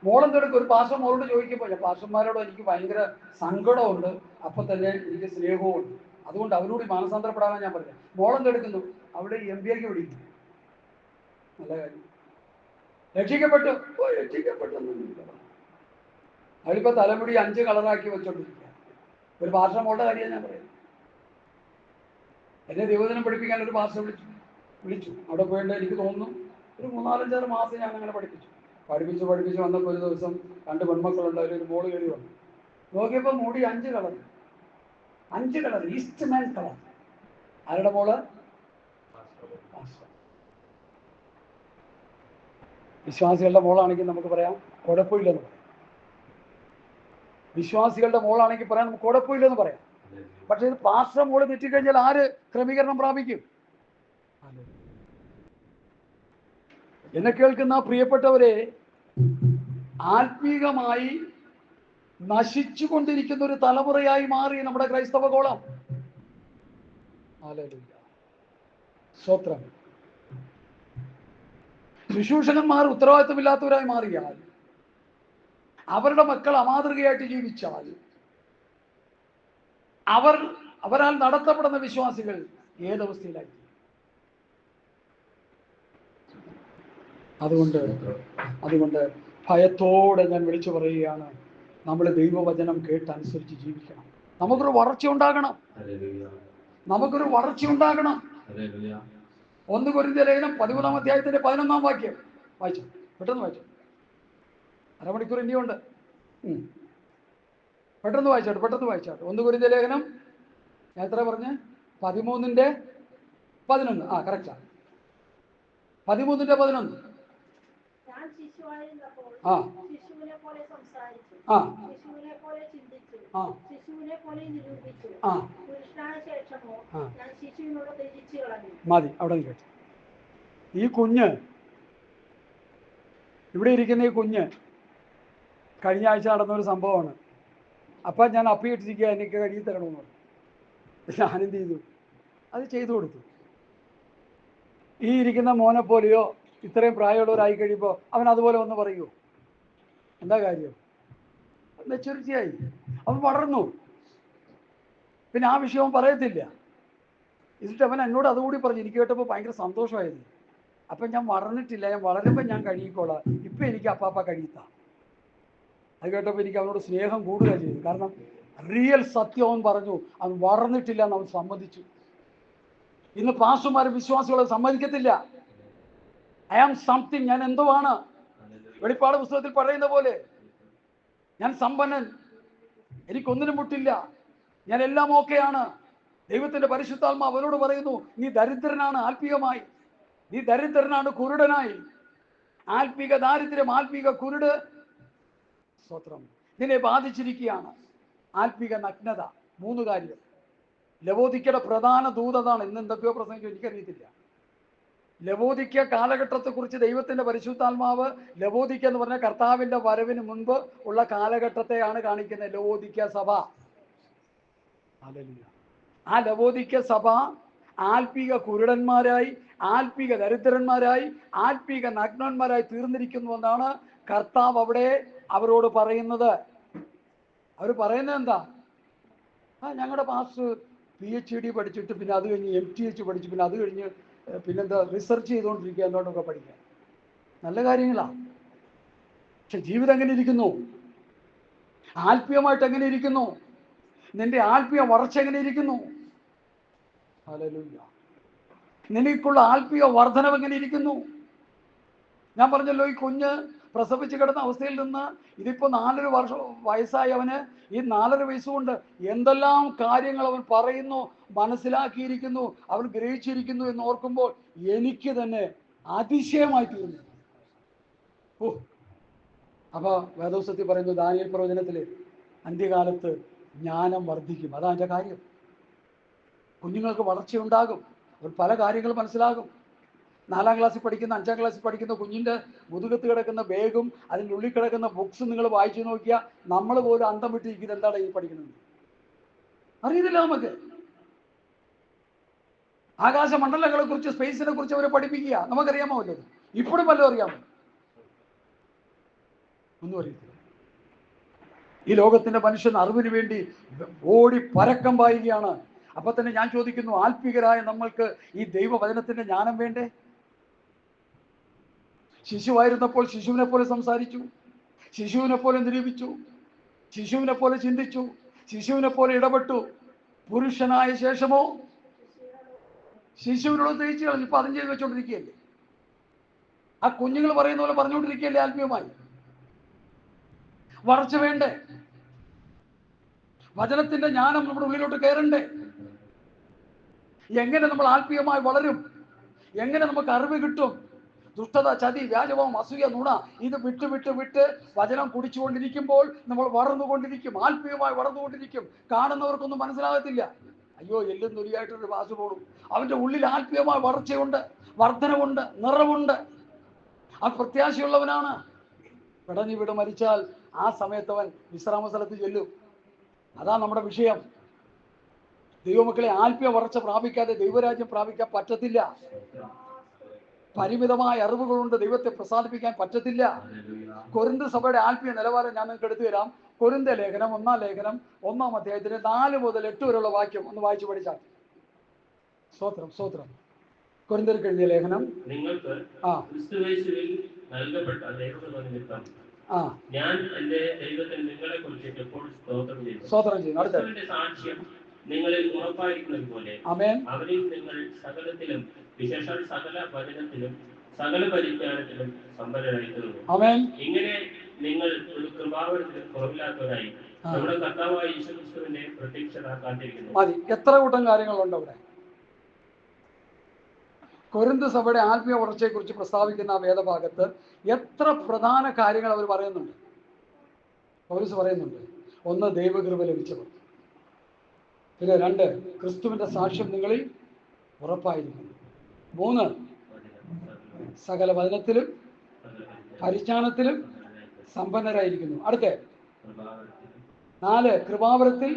മോളെന്തെടുക്കും? ഒരു പാസ്റ്റർ മോളോട് ചോദിക്കുമ്പോൾ, പാസ്റ്റർമാരോട് എനിക്ക് ഭയങ്കര സങ്കടമുണ്ട്, അപ്പൊ തന്നെ എനിക്ക് സ്നേഹവുമുണ്ട്, അതുകൊണ്ട് അവരോട് മാനസാന്തരപ്പെടാനാണ് ഞാൻ പറഞ്ഞത്. മോളെന്തെടുക്കുന്നു? അവിടെ MBA പഠിക്കുന്നു. നല്ല കാര്യം. രക്ഷിക്കപ്പെട്ടു? രക്ഷിക്കപ്പെട്ടൊന്നുമില്ല. അവളിപ്പോ തലമുടി 5 കളറാക്കി വെച്ചോണ്ടിരിക്കുക. ഒരു പാസ്റ്റർ മോളുടെ കാര്യം ഞാൻ പറയുന്നത്. എന്നെ ദൈവദിനം പഠിപ്പിക്കാൻ ഒരു പാസ്റ്റർ വിളിച്ചു. അവിടെ പോയിട്ട് എനിക്ക് തോന്നുന്നു ഒരു 3-4-5 മാസം ഞാൻ അങ്ങനെ പഠിപ്പിച്ചു വന്നപ്പോൾ ഒരു ദിവസം 2 പെൺമക്കളുണ്ട്, ഒരു മോള് കയറി വന്നു. നോക്കിയപ്പോൾ മുടി 5 കളർ, ഈസ്റ്റ് മാൻ കളർ. ആരുടെ മോള്? വിശ്വാസികളുടെ മോളാണെങ്കിൽ നമുക്ക് പറയാം കുഴപ്പമില്ലെന്ന് പറയാം. വിശ്വാസികളുടെ മോളാണെങ്കിൽ പറയാൻ നമുക്ക് കുഴപ്പമില്ലെന്ന് പറയാം. പക്ഷെ ഇത് പാസ്റ്റർ മോള് തെറ്റിക്കഴിഞ്ഞാൽ ആര് ക്രമീകരണം പ്രാപിക്കും? എന്നെ കേൾക്കുന്ന പ്രിയപ്പെട്ടവരെ, ആത്മീകമായി നശിച്ചുകൊണ്ടിരിക്കുന്ന ഒരു തലമുറയായി മാറി നമ്മുടെ ക്രൈസ്തവ ഗോളം. ഹല്ലേലൂയ. സ്തോത്രം. ശുശ്രൂഷകന്മാർ ഉത്തരവാദിത്വമില്ലാത്തവരായി മാറിയാൽ, അവരുടെ മക്കൾ അമാതൃകയായിട്ട് ജീവിച്ചാൽ, അവരാൽ നടത്തപ്പെടുന്ന വിശ്വാസികൾ ഏതവസ്ഥയിലായി? അതുകൊണ്ട് ഭയത്തോടെ ഞാൻ വിളിച്ചു പറയുകയാണ്, നമ്മൾ ദൈവവചനം കേട്ടനുസരിച്ച് ജീവിക്കണം. നമുക്കൊരു വളർച്ച ഉണ്ടാകണം. 1 കൊരിന്ത്യർ ലേഖനം 13-ാം അധ്യായത്തിന്റെ 11-ാം വാക്യം വായിച്ചു. പെട്ടെന്ന് വായിച്ചു. അരമണിക്കൂർ ഇനിയുണ്ട്. പെട്ടെന്ന് വായിച്ചോട്ടെ. 1 കൊരിന്ത്യർ ലേഖനം എത്ര പറഞ്ഞ്? 13-ന്റെ-11. കറക്റ്റാ. 13-ന്റെ-11. മതി, അവിടെ കേട്ടു. ഈ കുഞ്ഞ് ഇവിടെ ഇരിക്കുന്ന ഈ കുഞ്ഞ് കഴിഞ്ഞ ആഴ്ച നടന്നൊരു സംഭവമാണ്. അപ്പം ഞാൻ അപ്പിയിട്ടിരിക്കുക, എനിക്ക് കഴുകി തരണമെന്ന് പറഞ്ഞു. ഞാനെന്ത് ചെയ്തു? അത് ചെയ്തു കൊടുത്തു. ഈ ഇരിക്കുന്ന മോനെ പോലെയോ ഇത്രയും പ്രായമുള്ളവരായി കഴിയുമ്പോൾ അവൻ അതുപോലെ ഒന്ന് പറയുമോ? എന്താ കാര്യം? മെച്യൂരിറ്റിയായി, അവൻ വളർന്നു. പിന്നെ ആ വിഷയം പറയത്തില്ല. എന്നിട്ട് അവൻ എന്നോട് അതുകൂടി പറഞ്ഞു. എനിക്ക് കേട്ടപ്പോൾ ഭയങ്കര സന്തോഷമായിരുന്നു. അപ്പം ഞാൻ വളർന്നിട്ടില്ല, ഞാൻ വളരുമ്പോൾ ഞാൻ കഴുകിക്കോളാം, ഇപ്പം എനിക്ക് അപ്പാപ്പ കഴുകിത്താം. അത് കേട്ടപ്പോൾ എനിക്ക് അവനോട് സ്നേഹം കൂടുക ചെയ്തു. കാരണം റിയൽ സത്യം അവൻ പറഞ്ഞു. അവൻ വളർന്നിട്ടില്ല എന്ന് അവൻ സമ്മതിച്ചു. ഇന്ന് പാസ്റ്റർമാരും വിശ്വാസികളെ സമ്മതിക്കത്തില്ല. ഐ ആം സംതിങ്, ഞാൻ എന്തോ ആണ്. വെളിപ്പാട് പുസ്തകത്തിൽ പറയുന്ന പോലെ ഞാൻ സമ്പന്നൻ, എനിക്കൊന്നിനും മുട്ടില്ല, ഞാൻ എല്ലാം ഓക്കെയാണ്. ദൈവത്തിന്റെ പരിശുദ്ധാത്മാവ് അവനോട് പറയുന്നു, നീ ദരിദ്രനാണ് ആത്മീയമായി, നീ ദരിദ്രനാണ് കുരുടനായി. ആത്മീക ദാരിദ്ര്യം, ആത്മീക കുരുട്, സ്തോത്രം, ഇതിനെ ബാധിച്ചിരിക്കുകയാണ്. ആത്മീക നഗ്നത. 3 കാര്യം. ലവോദിക്കയുടെ പ്രധാന ദൂതതാണ്. ഇന്ന് എന്തൊക്കെയോ പ്രസംഗിച്ചു, എനിക്കറിയത്തില്ല. ലവോദിക്ക കാലഘട്ടത്തെക്കുറിച്ച് ദൈവത്തിന്റെ പരിശുദ്ധാത്മാവ്, ലവോദിക്ക എന്ന് പറഞ്ഞാൽ കർത്താവിന്റെ വരവിന് മുൻപ് ഉള്ള കാലഘട്ടത്തെയാണ് കാണിക്കുന്നത്. ലവോദിക്ക സഭ, ആ ലവോദിക്ക സഭ ആത്മീക കുരുടന്മാരായി, ആത്മീക ദരിദ്രന്മാരായി, ആത്മീക നഗ്നന്മാരായി തീർന്നിരിക്കുന്നുവെന്നാണ് കർത്താവ് അവിടെ അവരോട് പറയുന്നത്. അവർ പറയുന്നത് എന്താ? ഞങ്ങളുടെ പാസ്റ്റർ PhD പഠിച്ചിട്ട് പിന്നെ അത് കഴിഞ്ഞ് MTH പഠിച്ചു, പിന്നെ അത് കഴിഞ്ഞ് പിന്നെന്താ റിസർച്ച് ചെയ്തുകൊണ്ടിരിക്കുക, എന്തുകൊണ്ടൊക്കെ പഠിക്കുക. നല്ല കാര്യങ്ങളാണ്. പക്ഷെ ജീവിതം എങ്ങനെ ഇരിക്കുന്നു? ആത്മീയമായിട്ട് എങ്ങനെ ഇരിക്കുന്നു? നിന്റെ ആത്മീയ വളർച്ച എങ്ങനെ ഇരിക്കുന്നു? ഹല്ലേലൂയ. നിനക്കുള്ള ആത്മീയ വർധനം എങ്ങനെ ഇരിക്കുന്നു? ഞാൻ പറഞ്ഞല്ലോ, ഈ കുഞ്ഞ് പ്രസവിച്ച് കിടന്ന അവസ്ഥയിൽ നിന്ന് ഇതിപ്പോൾ 4 വർഷം വയസ്സായവന് ഈ 4.5 വയസ്സുകൊണ്ട് എന്തെല്ലാം കാര്യങ്ങൾ അവൻ പറയുന്നു, മനസ്സിലാക്കിയിരിക്കുന്നു, അവൻ ഗ്രഹിച്ചിരിക്കുന്നു എന്ന് ഓർക്കുമ്പോൾ എനിക്ക് തന്നെ അതിശയമായി തീർന്നു. അപ്പൊ വേദോസ്തത്തിൽ പറയുന്നു, ദാനിയേൽ പ്രവചനത്തില് അന്ത്യകാലത്ത് ജ്ഞാനം വർദ്ധിക്കും. അതാ എൻ്റെ കാര്യം. കുഞ്ഞുങ്ങൾക്ക് വളർച്ചയുണ്ടാകും, അവർ പല കാര്യങ്ങൾ മനസ്സിലാകും. 4-ാം ക്ലാസ്സിൽ പഠിക്കുന്ന, 5-ാം ക്ലാസ്സിൽ പഠിക്കുന്ന കുഞ്ഞിൻ്റെ മുതുകത്ത് കിടക്കുന്ന ബാഗും അതിൻ്റെ ഉള്ളിൽ കിടക്കുന്ന ബുക്സും നിങ്ങൾ വായിച്ചു നോക്കിയാൽ നമ്മൾ പോലും അന്തം വിട്ടിരിക്കുന്നത് എന്താണ് ഈ പഠിക്കുന്നത്. അറിയുന്നില്ല നമുക്ക്. ആകാശമണ്ഡലങ്ങളെ കുറിച്ച്, സ്പേസിനെ കുറിച്ച് അവരെ പഠിപ്പിക്കുക. നമുക്കറിയാമോ വല്ലതും? ഇപ്പോഴും വല്ലതും അറിയാമോ? ഒന്നും അറിയത്തില്ല. ഈ ലോകത്തിന്റെ മനുഷ്യൻ അറിവിന് വേണ്ടി ഓടി പരക്കം പായുകയാണ്. അപ്പൊ തന്നെ ഞാൻ ചോദിക്കുന്നു, ആത്മീകരായ നമ്മൾക്ക് ഈ ദൈവവചനത്തിന്റെ ജ്ഞാനം വേണ്ടേ? ശിശുവായിരുന്നപ്പോൾ ശിശുവിനെ പോലെ സംസാരിച്ചു, ശിശുവിനെ പോലെ നിരൂപിച്ചു, ശിശുവിനെ പോലെ ചിന്തിച്ചു, ശിശുവിനെ പോലെ ഇടപെട്ടു. പുരുഷനായ ശേഷമോ ശിശുവിനോട് തേച്ചു കളഞ്ഞു. ഇപ്പൊ അതും ചെയ്ത് വെച്ചോണ്ടിരിക്കുകയല്ലേ? ആ കുഞ്ഞുങ്ങൾ പറയുന്ന പോലെ പറഞ്ഞുകൊണ്ടിരിക്കുകയല്ലേ ആത്മീയമായി? വളർച്ച വേണ്ടേ? വചനത്തിന്റെ ജ്ഞാനം നമ്മുടെ ഉള്ളിലോട്ട് കയറണ്ടേ? എങ്ങനെ നമ്മൾ ആത്മീയമായി വളരും? എങ്ങനെ നമുക്ക് അറിവ് കിട്ടും? ദുഷ്ടത, ചതി, വ്യാജവും, അസൂയ, നുണ ഇത് വിട്ട് വിട്ട് വിട്ട് വചനം കുടിച്ചുകൊണ്ടിരിക്കുമ്പോൾ നമ്മൾ വളർന്നുകൊണ്ടിരിക്കും, ആത്മീയമായി വളർന്നുകൊണ്ടിരിക്കും. കാണുന്നവർക്കൊന്നും മനസ്സിലാകത്തില്ല. അയ്യോ, എല്ലും തൊലിയായിട്ടൊരു വാസു പോടും. അവൻ്റെ ഉള്ളിൽ ആത്മീയമായ വളർച്ചയുണ്ട്, വർധനവുണ്ട്, നിറവുണ്ട്. ആ പ്രത്യാശയുള്ളവനാണ്. പിടഞ്ഞിവിടെ മരിച്ചാൽ ആ സമയത്ത് അവൻ വിശ്രാമ സ്ഥലത്ത് ചെല്ലും. അതാ നമ്മുടെ വിഷയം. ദൈവമക്കളെ, ആത്മീയ വളർച്ച പ്രാപിക്കാതെ ദൈവരാജ്യം പ്രാപിക്കാൻ പറ്റത്തില്ല. പരിമിതമായ അറിവുകളുണ്ട് ദൈവത്തെ പ്രസാദിപ്പിക്കാൻ പറ്റത്തില്ല. കൊരിന്ത് സഭയുടെ ആത്മീയ നിലവാരം ഞാൻ നിങ്ങൾക്ക് എടുത്തു തരാം. കൊരിന്ത ലേഖനം 1-ാം ലേഖനം 1-ാം അധ്യായത്തിന് 4 മുതൽ 8 വരെയുള്ള വാക്യം ഒന്ന് വായിച്ചു പഠിച്ചാൽ. സ്തോത്രം, സ്തോത്രം. കൊരിന്ത്യർക്ക് എഴുതിയ ലേഖനം. നിങ്ങൾക്ക് ക്രിസ്തുയേശുവിൽ നൽകപ്പെട്ട ദൈവനിമിത്തം ഞാൻ എൻ്റെ ദൈവത്തിൽ നിങ്ങളെ കുറിച്ച് എപ്പോഴും സ്തോത്രം ചെയ്യുന്നു. അടുത്ത സാക്ഷ്യം നിങ്ങളിൽ ഉറപ്പായിരിക്കുന്നത് പോലെ അവരിൽ നിങ്ങൾ സകലത്തിലും, വിശേഷാൽ സകല വചനത്തിലും സകല പരിജ്ഞാനത്തിലും സമ്പന്നരായി തീർന്നു. ഇങ്ങനെ നിങ്ങൾ ഒരു കൃപാവരത്തിൽ കുറവില്ലാത്തവരായി നമ്മുടെ കർത്താവായ യേശുക്രിസ്തുവിന്റെ പ്രത്യക്ഷത കാത്തിരിക്കുന്നു. മതി. എത്ര കൂട്ടം കാര്യങ്ങളുണ്ട് അവിടെ. കൊരിന്ത് സഭയുടെ ആത്മീയ വളർച്ചയെ കുറിച്ച് പ്രസ്താവിക്കുന്ന ആ വേദഭാഗത്ത് എത്ര പ്രധാന കാര്യങ്ങൾ അവർ പറയുന്നുണ്ട്. പൗലോസ് പറയുന്നുണ്ട്. 1, ദൈവകൃപ ലഭിച്ചവർ. പിന്നെ 2, ക്രിസ്തുവിന്റെ സാക്ഷ്യം നിങ്ങളിൽ ഉറപ്പായിരിക്കുന്നു. 3, സകല വചനത്തിലും പരിജ്ഞാനത്തിലും സമ്പന്നരായിരിക്കുന്നു. അടുത്ത 4 കൃപാവരത്തിൽ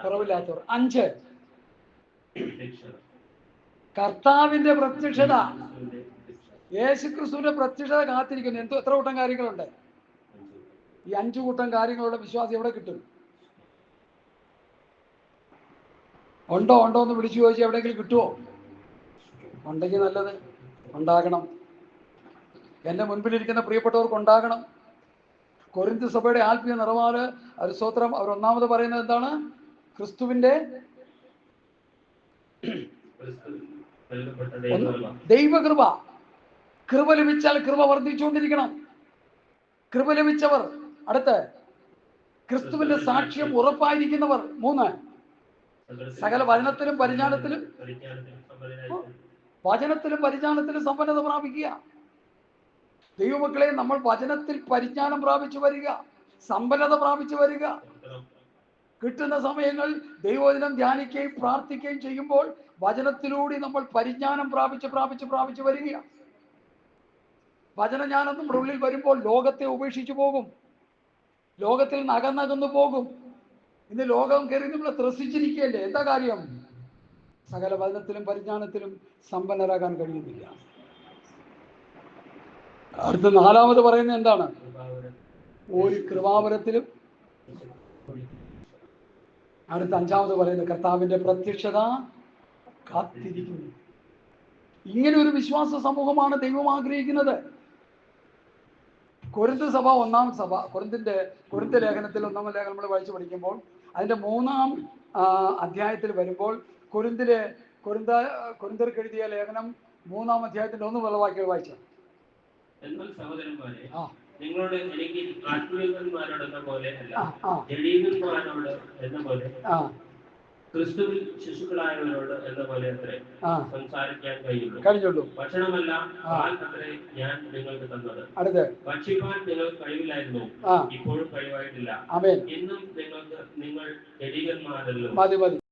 കുറവില്ലാത്തവർ. 5 കർത്താവിന്റെ പ്രത്യക്ഷത. യേശുക്രിസ്തുവിന്റെ പ്രത്യക്ഷത കാത്തിരിക്കുന്നു. എത്ര കൂട്ടം കാര്യങ്ങളുണ്ട്? ഈ 5 കൂട്ടം കാര്യങ്ങളുടെ വിശ്വാസം എവിടെ കിട്ടും? ഉണ്ടോ എന്ന് വിളിച്ചു ചോദിച്ചാൽ എവിടെയെങ്കിലും കിട്ടുമോ? ഉണ്ടെങ്കിൽ നല്ലത്, ഉണ്ടാകണം. എൻ്റെ മുൻപിലിരിക്കുന്ന പ്രിയപ്പെട്ടവർക്ക് ഉണ്ടാകണം. കൊരിന്ത് സഭയുടെ ആത്മീയ നിറവാല് സ്തോത്രം. അവർ ഒന്നാമത് പറയുന്നത് എന്താണ്? ക്രിസ്തുവിന്റെ ദൈവകൃപ. കൃപ ലഭിച്ചാൽ കൃപ വർദ്ധിച്ചുകൊണ്ടിരിക്കണം. കൃപ ലഭിച്ചവർ. അടുത്ത് ക്രിസ്തുവിന്റെ സാക്ഷ്യം ഉറപ്പായിരിക്കുന്നവർ. 3 സകല വചനത്തിലും പരിജ്ഞാനത്തിലും സമ്പന്നത പ്രാപിക്കുക. ദൈവമക്കളെ, നമ്മൾ വചനത്തിൽ പരിജ്ഞാനം പ്രാപിച്ചു വരിക, സമ്പന്നത പ്രാപിച്ചു വരിക. കിട്ടുന്ന സമയങ്ങൾ ദൈവവചനം ധ്യാനിക്കുകയും പ്രാർത്ഥിക്കുകയും ചെയ്യുമ്പോൾ വചനത്തിലൂടെ നമ്മൾ പരിജ്ഞാനം പ്രാപിച്ച് വരിക. വചനജ്ഞാനം നമ്മുടെ ഉള്ളിൽ വരുമ്പോൾ ലോകത്തെ ഉപേക്ഷിച്ചു പോകും, ലോകത്തിൽ നകന്നകന്നു പോകും. ഇന്ന് ലോകം കയറി നമ്മൾ ത്രസിച്ചിരിക്കുകയല്ലേ. എന്താ കാര്യം? സകല വചനത്തിലും പരിജ്ഞാനത്തിലും സമ്പന്നരാകാൻ കഴിയുന്നില്ല. അടുത്ത 4 പറയുന്നത് എന്താണ്? ഒരു കൃപാവരത്തിലും. അടുത്ത 5 പറയുന്നത് കർത്താവിന്റെ പ്രത്യക്ഷത കാത്തിരിക്കുന്നു. ഇങ്ങനെ ഒരു വിശ്വാസ സമൂഹമാണ് ദൈവം ആഗ്രഹിക്കുന്നത്. കൊരിന്ത് സഭ, കൊരിന്ത് ലേഖനത്തിൽ 1-ാം ലേഖനം നമ്മൾ വായിച്ചു പഠിക്കുമ്പോൾ അതിന്റെ 3-ാം അധ്യായത്തിൽ വരുമ്പോൾ കൊരിന്ത്യർക്ക് എഴുതിയ ലേഖനം 3-ാം അധ്യായത്തിന്റെ 1 വാക്യം വായിച്ചു. എന്നാൽ സഹോദരന്മാരെ, നിങ്ങളോട് എനിക്ക് ആത്മീയന്മാരോട് എന്ന പോലെ അല്ല, ജഡീകന്മാരോട് എന്ന പോലെ, ക്രിസ്തുവിൽ ശിശുക്കളായവരോട് എന്ന പോലെ അത്രേ സംസാരിക്കാൻ കഴിയുള്ളൂ. ഭക്ഷണമല്ല പാൽ അത്രേ ഞാൻ നിങ്ങൾക്ക് തന്നത്. ഭക്ഷിപ്പാൻ നിങ്ങൾക്ക് കഴിവില്ലായിരുന്നു, ഇപ്പോഴും കഴിവായിട്ടില്ല. ഇന്നും നിങ്ങൾ ജഡീകന്മാരല്ലോ.